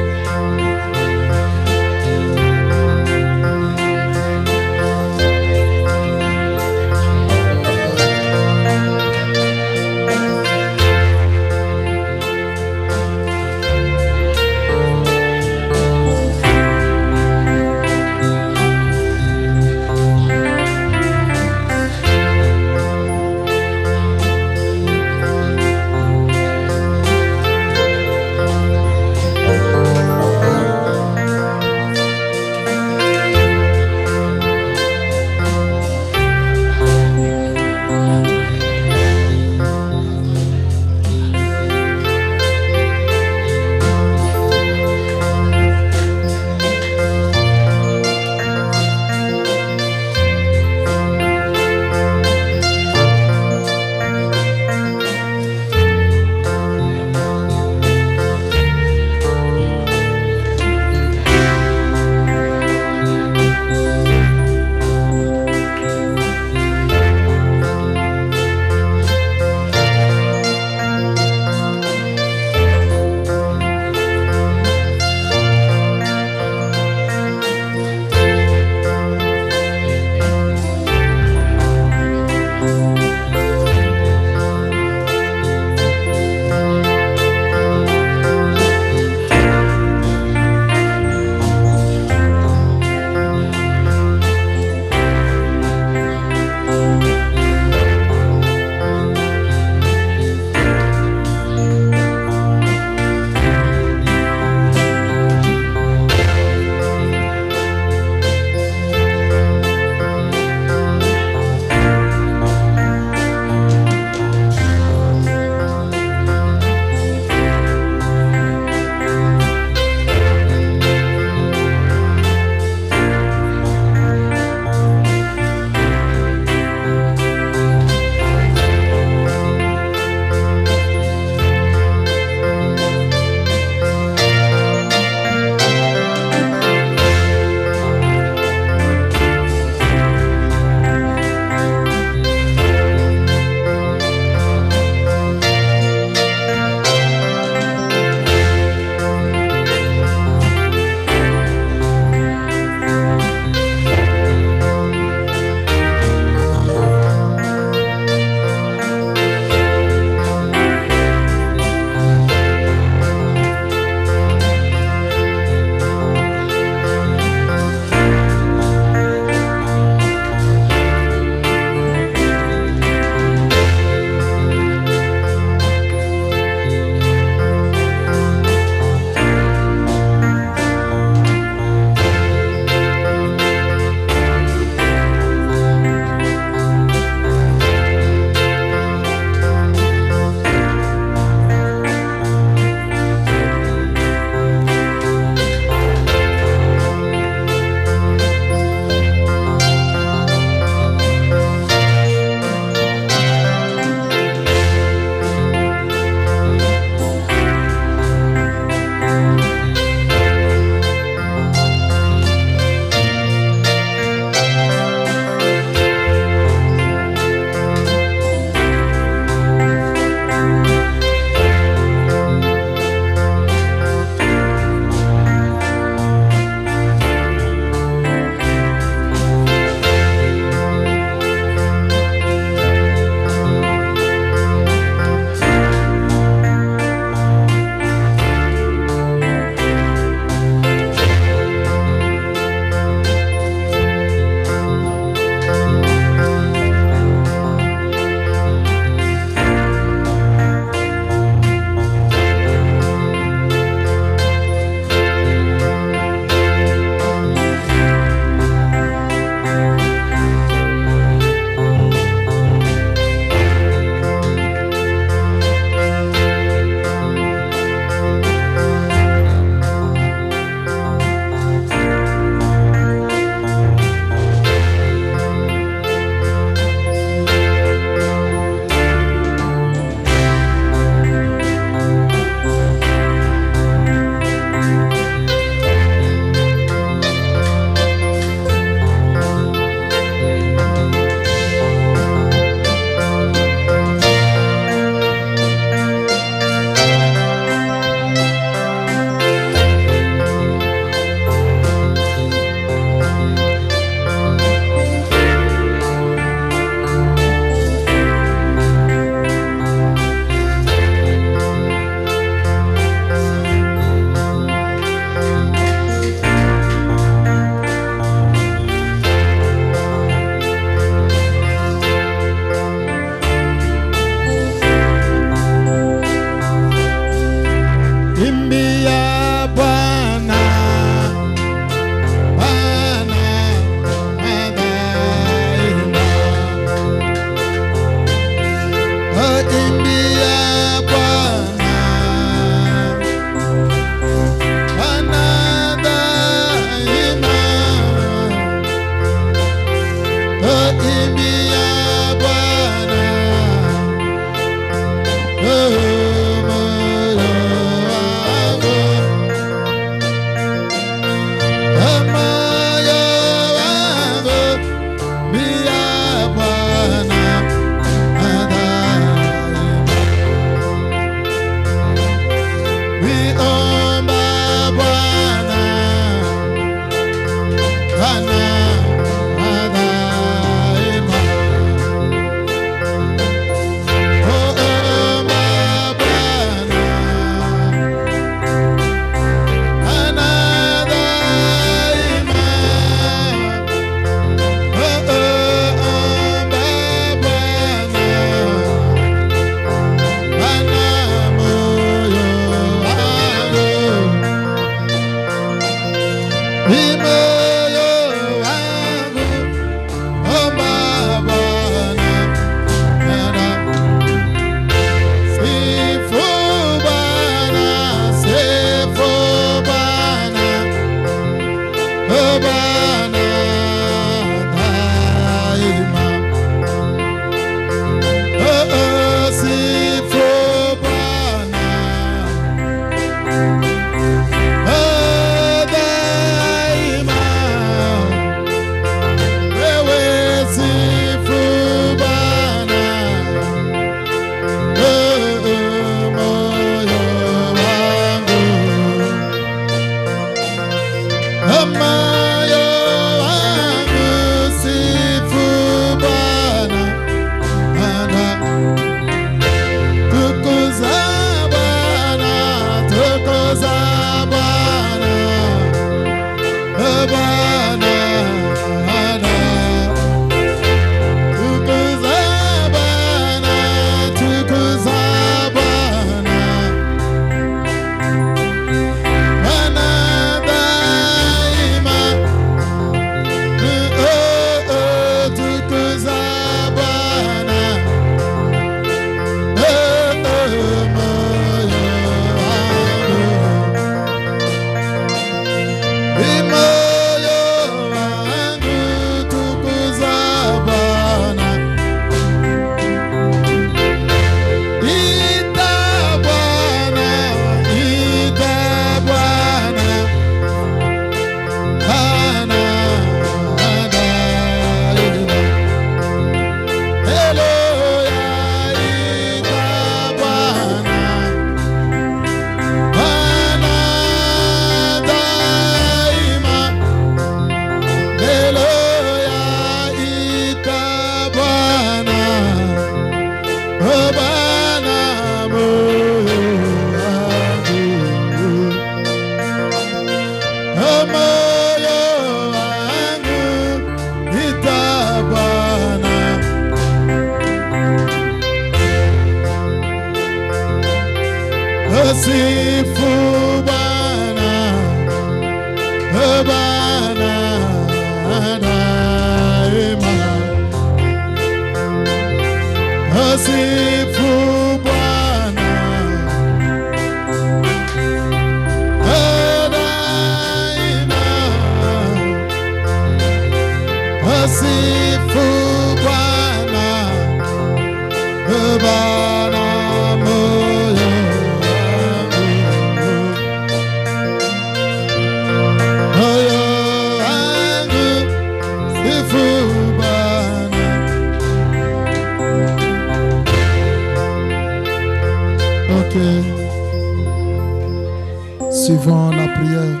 Suivons la prière.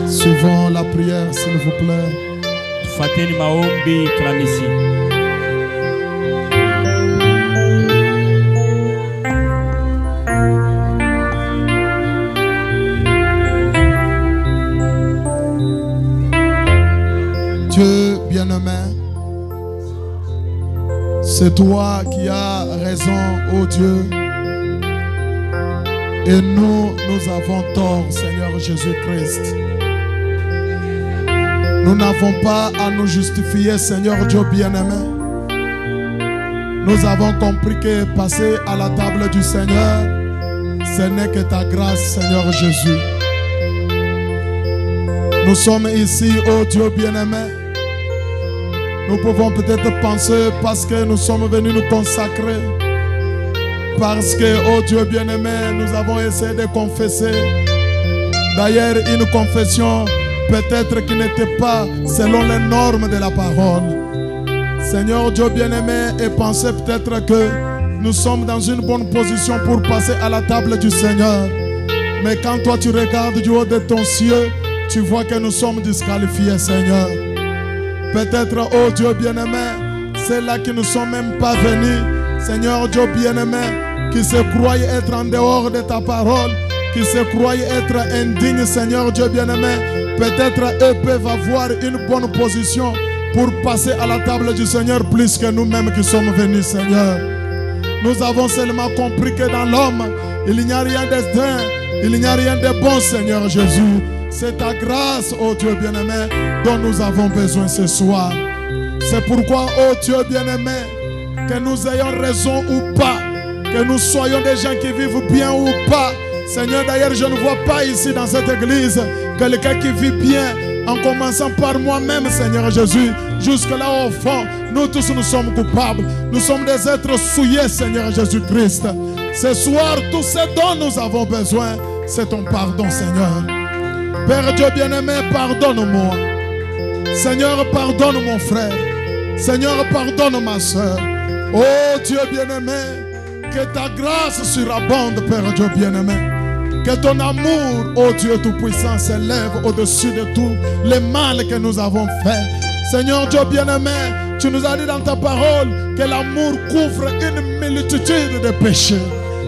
Suivons la prière, s'il vous plaît. Dieu bien-aimé, c'est toi qui as raison, ô Dieu. Et nous avons tort, Seigneur Jésus-Christ. Nous n'avons pas à nous justifier, Seigneur Dieu bien-aimé. Nous avons compris que passer à la table du Seigneur, ce n'est que ta grâce, Seigneur Jésus. Nous sommes ici, ô Dieu bien-aimé. Nous pouvons peut-être penser parce que nous sommes venus nous consacrer. Parce que, oh Dieu bien-aimé, nous avons essayé de confesser. D'ailleurs, une confession peut-être qui n'était pas selon les normes de la parole. Seigneur Dieu bien-aimé, et pensez peut-être que nous sommes dans une bonne position pour passer à la table du Seigneur. Mais quand toi tu regardes du haut de ton ciel, tu vois que nous sommes disqualifiés, Seigneur. Peut-être, oh Dieu bien-aimé, c'est là que nous ne sommes même pas venus. Seigneur Dieu bien-aimé, qui se croient être en dehors de ta parole, qui se croient être indignes, Seigneur Dieu bien-aimé, peut-être eux peuvent avoir une bonne position pour passer à la table du Seigneur plus que nous-mêmes qui sommes venus, Seigneur. Nous avons seulement compris que dans l'homme, il n'y a rien d'estin, il n'y a rien de bon, Seigneur Jésus. C'est ta grâce, ô Dieu bien-aimé, dont nous avons besoin ce soir. C'est pourquoi, ô Dieu bien-aimé, que nous ayons raison ou pas, que nous soyons des gens qui vivent bien ou pas. Seigneur, d'ailleurs, je ne vois pas ici dans cette église quelqu'un qui vit bien, en commençant par moi-même, Seigneur Jésus, jusque là au fond. Nous tous, nous sommes coupables. Nous sommes des êtres souillés, Seigneur Jésus-Christ. Ce soir, tout ce dont nous avons besoin, c'est ton pardon, Seigneur. Père Dieu bien-aimé, pardonne-moi. Seigneur, pardonne mon frère. Seigneur, pardonne ma soeur. Oh Dieu bien-aimé, que ta grâce surabonde, Père Dieu bien-aimé. Que ton amour, ô Dieu Tout-Puissant, s'élève au-dessus de tout le mal que nous avons fait. Seigneur Dieu bien-aimé, tu nous as dit dans ta parole que l'amour couvre une multitude de péchés.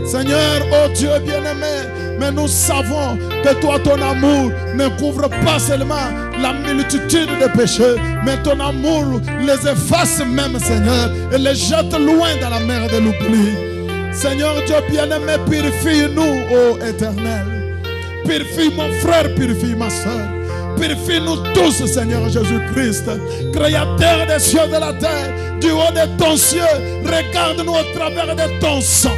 Seigneur, ô Dieu bien-aimé, mais nous savons que toi, ton amour ne couvre pas seulement la multitude de péchés, mais ton amour les efface même, Seigneur, et les jette loin dans la mer de l'oubli. Seigneur Dieu bien-aimé, purifie-nous, ô Éternel. Purifie mon frère, purifie ma soeur. Purifie-nous tous, Seigneur Jésus-Christ, Créateur des cieux et de la terre. Du haut de ton ciel, regarde-nous au travers de ton sang.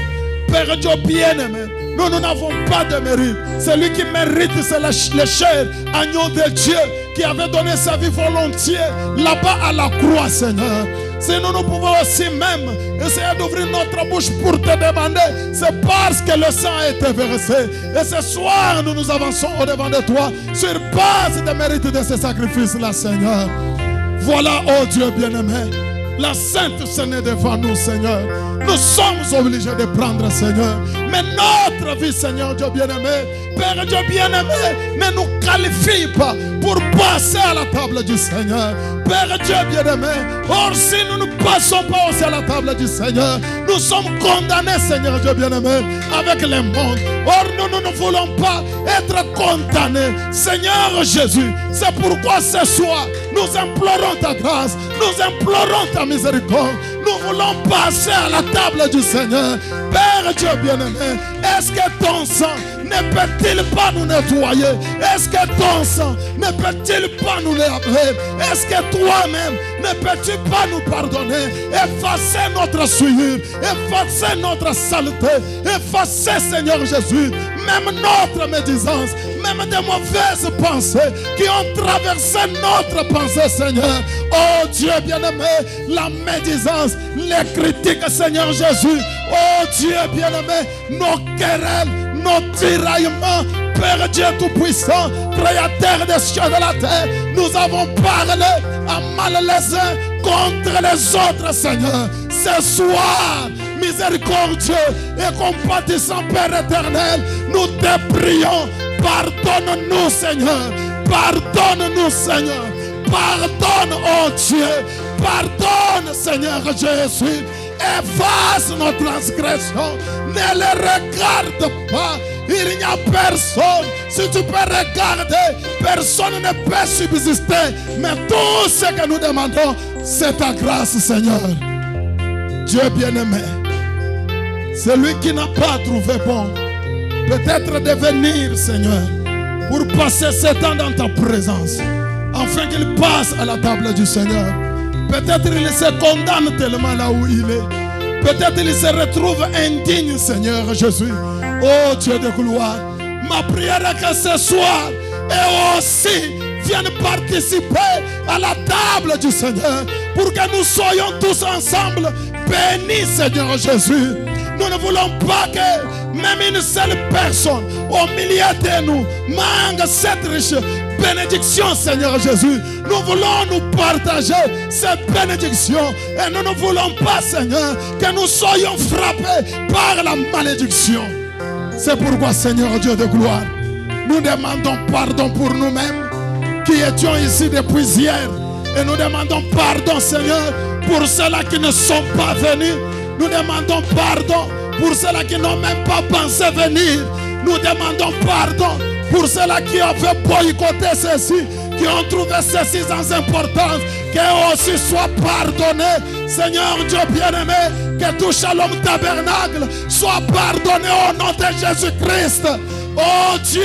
Père Dieu bien-aimé, nous n'avons pas de mérite. Celui qui mérite, c'est le cher agneau de Dieu qui avait donné sa vie volontiers là-bas à la croix, Seigneur. Si nous pouvons aussi même essayer d'ouvrir notre bouche pour te demander, c'est parce que le sang a été versé. Et ce soir, nous nous avançons au-devant de toi sur base des mérites de ce sacrifice-là, Seigneur. Voilà, oh Dieu bien-aimé, la Sainte Seine devant nous, Seigneur. Nous sommes obligés de prendre, Seigneur. Mais notre vie, Seigneur Dieu bien-aimé, Père Dieu bien-aimé, ne nous qualifie pas pour passer à la table du Seigneur. Père Dieu bien-aimé, or si nous ne passons pas aussi à la table du Seigneur, nous sommes condamnés, Seigneur Dieu bien-aimé, avec le monde. Or nous ne voulons pas être condamnés, Seigneur Jésus. C'est pourquoi ce soir, nous implorons ta grâce, nous implorons ta miséricorde. Nous voulons passer à la table du Seigneur. Père Dieu bien-aimé, est-ce que ton sang ne peut-il pas nous nettoyer? Est-ce que ton sang ne peut-il pas nous laver? Est-ce que toi-même ne peux-tu pas nous pardonner? Effacer notre souillure, effacer notre saleté, effacer, Seigneur Jésus, même notre médisance, même des mauvaises pensées qui ont traversé notre pensée, Seigneur. Oh Dieu bien-aimé, la médisance, les critiques, Seigneur Jésus. Oh Dieu bien-aimé, nos querelles, nos tiraillements, Père Dieu Tout-Puissant, Créateur des cieux et de la terre, nous avons parlé à mal les uns contre les autres, Seigneur. Ce soir, miséricordieux et compatissant Père éternel, nous te prions, pardonne-nous, Seigneur. Pardonne-nous, Seigneur. Pardonne, oh Dieu. Pardonne, Seigneur Jésus. Efface nos transgressions. Ne les regarde pas. Il n'y a personne. Si tu peux regarder, personne ne peut subsister. Mais tout ce que nous demandons, c'est ta grâce, Seigneur. Dieu bien-aimé, celui qui n'a pas trouvé bon, peut-être de venir, Seigneur, pour passer ce temps dans ta présence, afin qu'il passe à la table du Seigneur. Peut-être il se condamne tellement là où il est. Peut-être il se retrouve indigne, Seigneur Jésus. Oh Dieu de gloire, ma prière est que ce soir, et aussi vienne participer à la table du Seigneur, pour que nous soyons tous ensemble bénis, Seigneur Jésus. Nous ne voulons pas que même une seule personne au milieu de nous manque cette riche bénédiction, Seigneur Jésus. Nous voulons nous partager cette bénédiction et nous ne voulons pas, Seigneur, que nous soyons frappés par la malédiction. C'est pourquoi, Seigneur Dieu de gloire, nous demandons pardon pour nous-mêmes qui étions ici depuis hier. Et nous demandons pardon, Seigneur, pour ceux-là qui ne sont pas venus. Nous demandons pardon pour ceux-là qui n'ont même pas pensé venir. Nous demandons pardon pour ceux-là qui avaient boycotté ceci, qui ont trouvé ceci sans importance, qu'eux aussi soient pardonnés. Seigneur Dieu bien-aimé, que tout Shalom Tabernacle soit pardonné au nom de Jésus-Christ. Oh Dieu,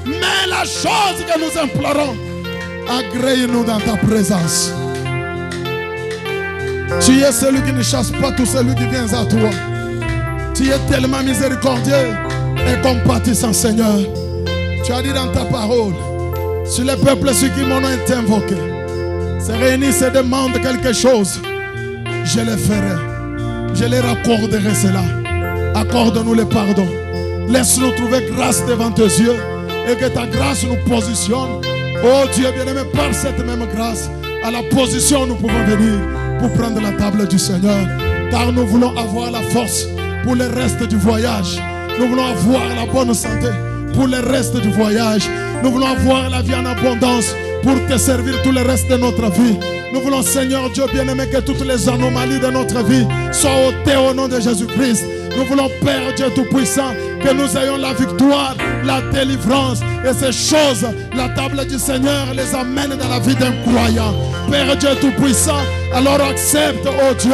mais la chose que nous implorons, agrée-nous dans ta présence. Tu es celui qui ne chasse pas tout celui qui vient à toi. Tu es tellement miséricordieux et compatissant, Seigneur. Tu as dit dans ta parole, si le peuple, ceux qui mon nom est invoqué, se réunissent et demandent quelque chose, je le ferai. Je leur accorderai cela. Accorde-nous le pardon. Laisse-nous trouver grâce devant tes yeux et que ta grâce nous positionne. Oh Dieu bien-aimé, par cette même grâce, à la position où nous pouvons venir pour prendre la table du Seigneur. Car nous voulons avoir la force pour le reste du voyage. Nous voulons avoir la bonne santé pour le reste du voyage. Nous voulons avoir la vie en abondance pour te servir tout le reste de notre vie. Nous voulons, Seigneur Dieu bien-aimé, que toutes les anomalies de notre vie soient ôtées au nom de Jésus-Christ. Nous voulons, Père Dieu Tout-Puissant, que nous ayons la victoire, la délivrance. Et ces choses, la table du Seigneur les amène dans la vie d'un croyant. Père Dieu Tout-Puissant, alors accepte, oh Dieu,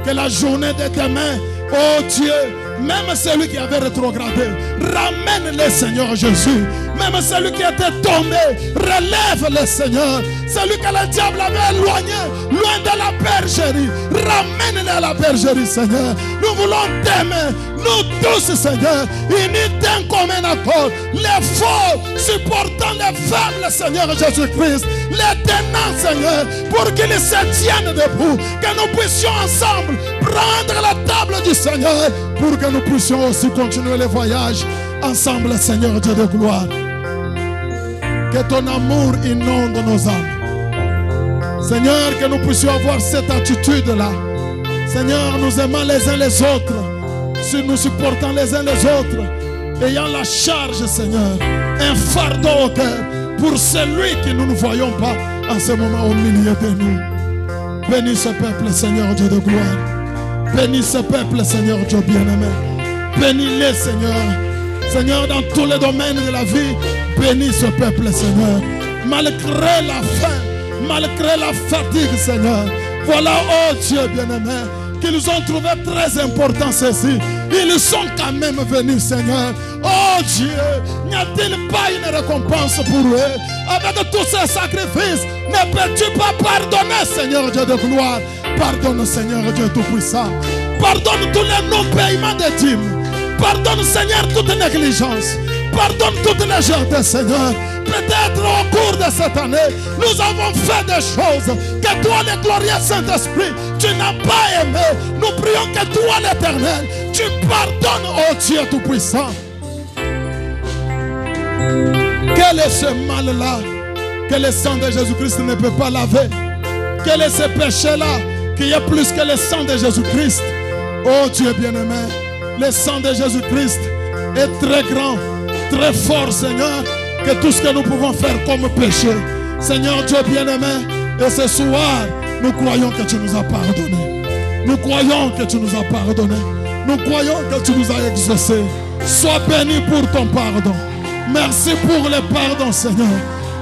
que la journée de demain, oh Dieu, même celui qui avait rétrogradé, ramène-le, Seigneur Jésus. Même celui qui était tombé, relève-le, Seigneur. Celui que le diable avait éloigné, loin de la bergerie, ramène-le à la bergerie, Seigneur. Nous voulons t'aimer, nous tous, Seigneur, unis d'un commun accord. Les forts supportant les faibles, Seigneur Jésus-Christ. Les tenants, Seigneur, pour qu'ils se tiennent debout. Que nous puissions ensemble prendre la table du Seigneur, pour que nous puissions aussi continuer le voyage ensemble, Seigneur Dieu de gloire. Que ton amour inonde nos âmes. Seigneur, que nous puissions avoir cette attitude-là. Seigneur, nous aimant les uns les autres, nous supportant les uns les autres, ayant la charge, Seigneur, un fardeau au cœur pour celui que nous ne voyons pas en ce moment au milieu de nous. Bénis ce peuple, Seigneur Dieu de gloire. Bénis ce peuple, Seigneur Dieu bien-aimé. Bénis-les, Seigneur. Seigneur, dans tous les domaines de la vie, bénis ce peuple, Seigneur. Malgré la faim, malgré la fatigue, Seigneur. Voilà, oh Dieu bien-aimé, qu'ils ont trouvé très important ceci. Ils sont quand même venus, Seigneur. Oh Dieu, n'y a-t-il pas une récompense pour eux? Avec tous ces sacrifices, ne peux-tu pas pardonner, Seigneur Dieu de gloire? Pardonne, Seigneur Dieu Tout-Puissant. Pardonne tous les non-paiements des dîmes. Pardonne, Seigneur, toute négligence. Pardonne toutes les gens, Seigneur. Peut-être au cours de cette année, nous avons fait des choses que toi, le glorieux Saint-Esprit, tu n'as pas aimé. Nous prions que toi, l'Éternel, tu pardonnes, oh Dieu Tout-Puissant. Quel est ce mal-là que le sang de Jésus-Christ ne peut pas laver? Quel est ce péché-là qui est plus que le sang de Jésus-Christ? Oh Dieu bien-aimé, le sang de Jésus-Christ est très grand, très fort, Seigneur, que tout ce que nous pouvons faire comme péché. Seigneur Dieu bien-aimé, et ce soir, nous croyons que tu nous as pardonné. Nous croyons que tu nous as pardonné. Nous croyons que tu nous as exaucés. Sois béni pour ton pardon. Merci pour le pardon, Seigneur.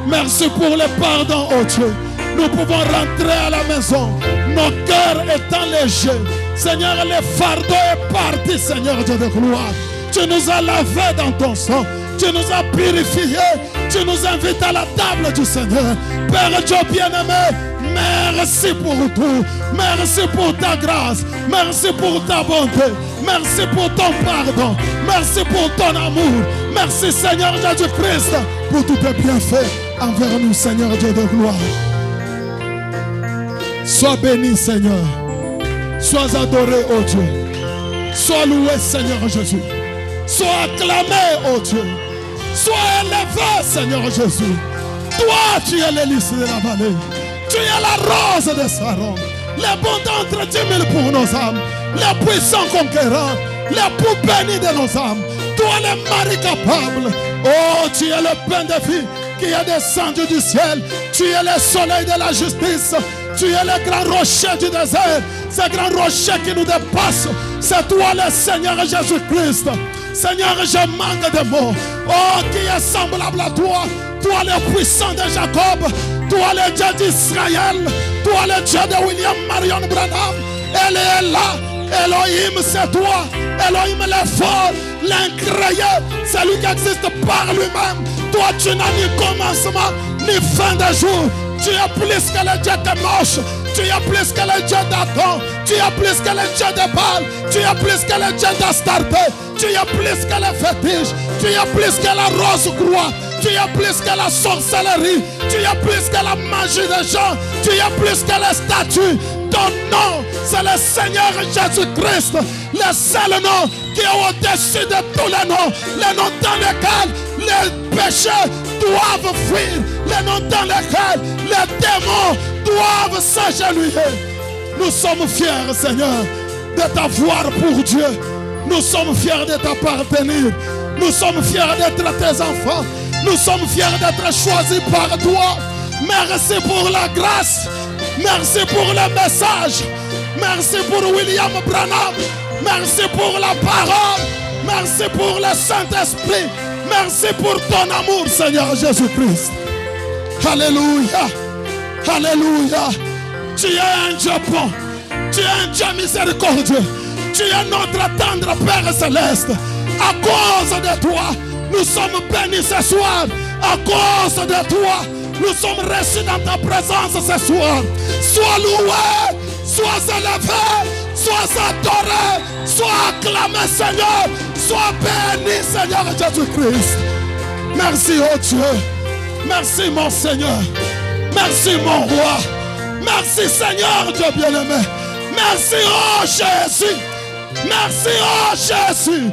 Merci pour le pardon, oh Dieu. Nous pouvons rentrer à la maison, nos cœurs étant légers. Seigneur, le fardeau est parti, Seigneur Dieu de gloire. Tu nous as lavés dans ton sang. Tu nous as purifiés. Tu nous invites à la table du Seigneur. Père Dieu bien-aimé, merci pour tout. Merci pour ta grâce. Merci pour ta bonté. Merci pour ton pardon. Merci pour ton amour. Merci Seigneur Jésus-Christ pour tous tes bienfaits envers nous, Seigneur Dieu de gloire. Sois béni, Seigneur. Sois adoré, oh Dieu. Sois loué, Seigneur Jésus. Sois acclamé, oh Dieu. Sois élevé, Seigneur Jésus. Toi, tu es l'hélice de la vallée. Tu es la rose de Saron. Les bons entre 10 000 pour nos âmes. Les puissants conquérants. Les plus bénis de nos âmes. Toi, le mari capable. Oh, tu es le pain de vie qui est descendu du ciel. Tu es le soleil de la justice. Tu es le grand rocher du désert. Ce grand rocher qui nous dépasse. C'est toi le Seigneur Jésus-Christ. Seigneur, je manque de mots. Oh, qui est semblable à toi. Toi le puissant de Jacob. Toi le Dieu d'Israël. Toi le Dieu de William Marion Branham. Elle est là. Elohim, c'est toi. Elohim, le fort, l'incréé, celui qui existe par lui-même. Toi, tu n'as ni commencement, ni fin de jour. Tu es plus que le Dieu de Moche. Tu es plus que le Dieu d'Adam. Tu es plus que le Dieu de Baal. Tu es plus que le Dieu d'Astarté. Tu es plus que le fétiche. Tu es plus que la rose-croix. Tu es plus que la sorcellerie. Tu es plus que la magie des gens. Tu es plus que les statues. Ton nom, c'est le Seigneur Jésus-Christ. Le seul nom qui est au-dessus de tous les noms. Le nom dans lequel les péchés doivent fuir. Le nom dans lequel les démons doivent s'agenouiller. Nous sommes fiers, Seigneur, de t'avoir pour Dieu. Nous sommes fiers de t'appartenir. Nous sommes fiers d'être tes enfants. Nous sommes fiers d'être choisis par toi. Merci pour la grâce. Merci pour le message. Merci pour William Branham. Merci pour la parole. Merci pour le Saint-Esprit. Merci pour ton amour, Seigneur Jésus-Christ. Alléluia. Alléluia. Tu es un Dieu bon. Tu es un Dieu miséricordieux. Tu es notre tendre Père céleste. À cause de toi, nous sommes bénis ce soir. À cause de toi, nous sommes reçus dans ta présence ce soir. Sois loué, sois élevé, sois adoré, sois acclamé, Seigneur. Sois béni, Seigneur Jésus-Christ. Merci, oh Dieu. Merci, mon Seigneur. Merci, mon roi. Merci, Seigneur Dieu bien-aimé. Merci, oh Jésus. Merci, oh Jésus.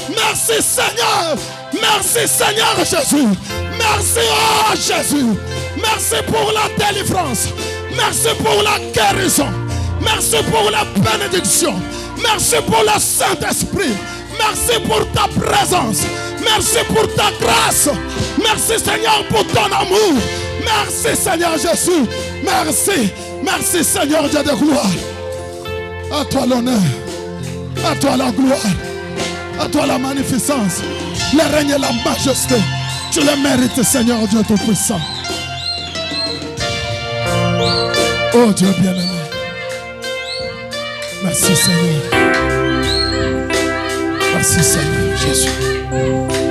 Merci, Seigneur. Merci, Seigneur Jésus. Merci, oh Jésus. Merci pour la délivrance. Merci pour la guérison. Merci pour la bénédiction. Merci pour le Saint-Esprit. Merci pour ta présence. Merci pour ta grâce. Merci, Seigneur, pour ton amour. Merci, Seigneur Jésus. Merci. Merci, Seigneur Dieu de gloire. À toi l'honneur. À toi la gloire. À toi la magnificence. Le règne et la majesté. Tu le mérites, Seigneur Dieu Tout-Puissant. Oh Dieu bien-aimé. Merci Seigneur. Merci Seigneur Jésus.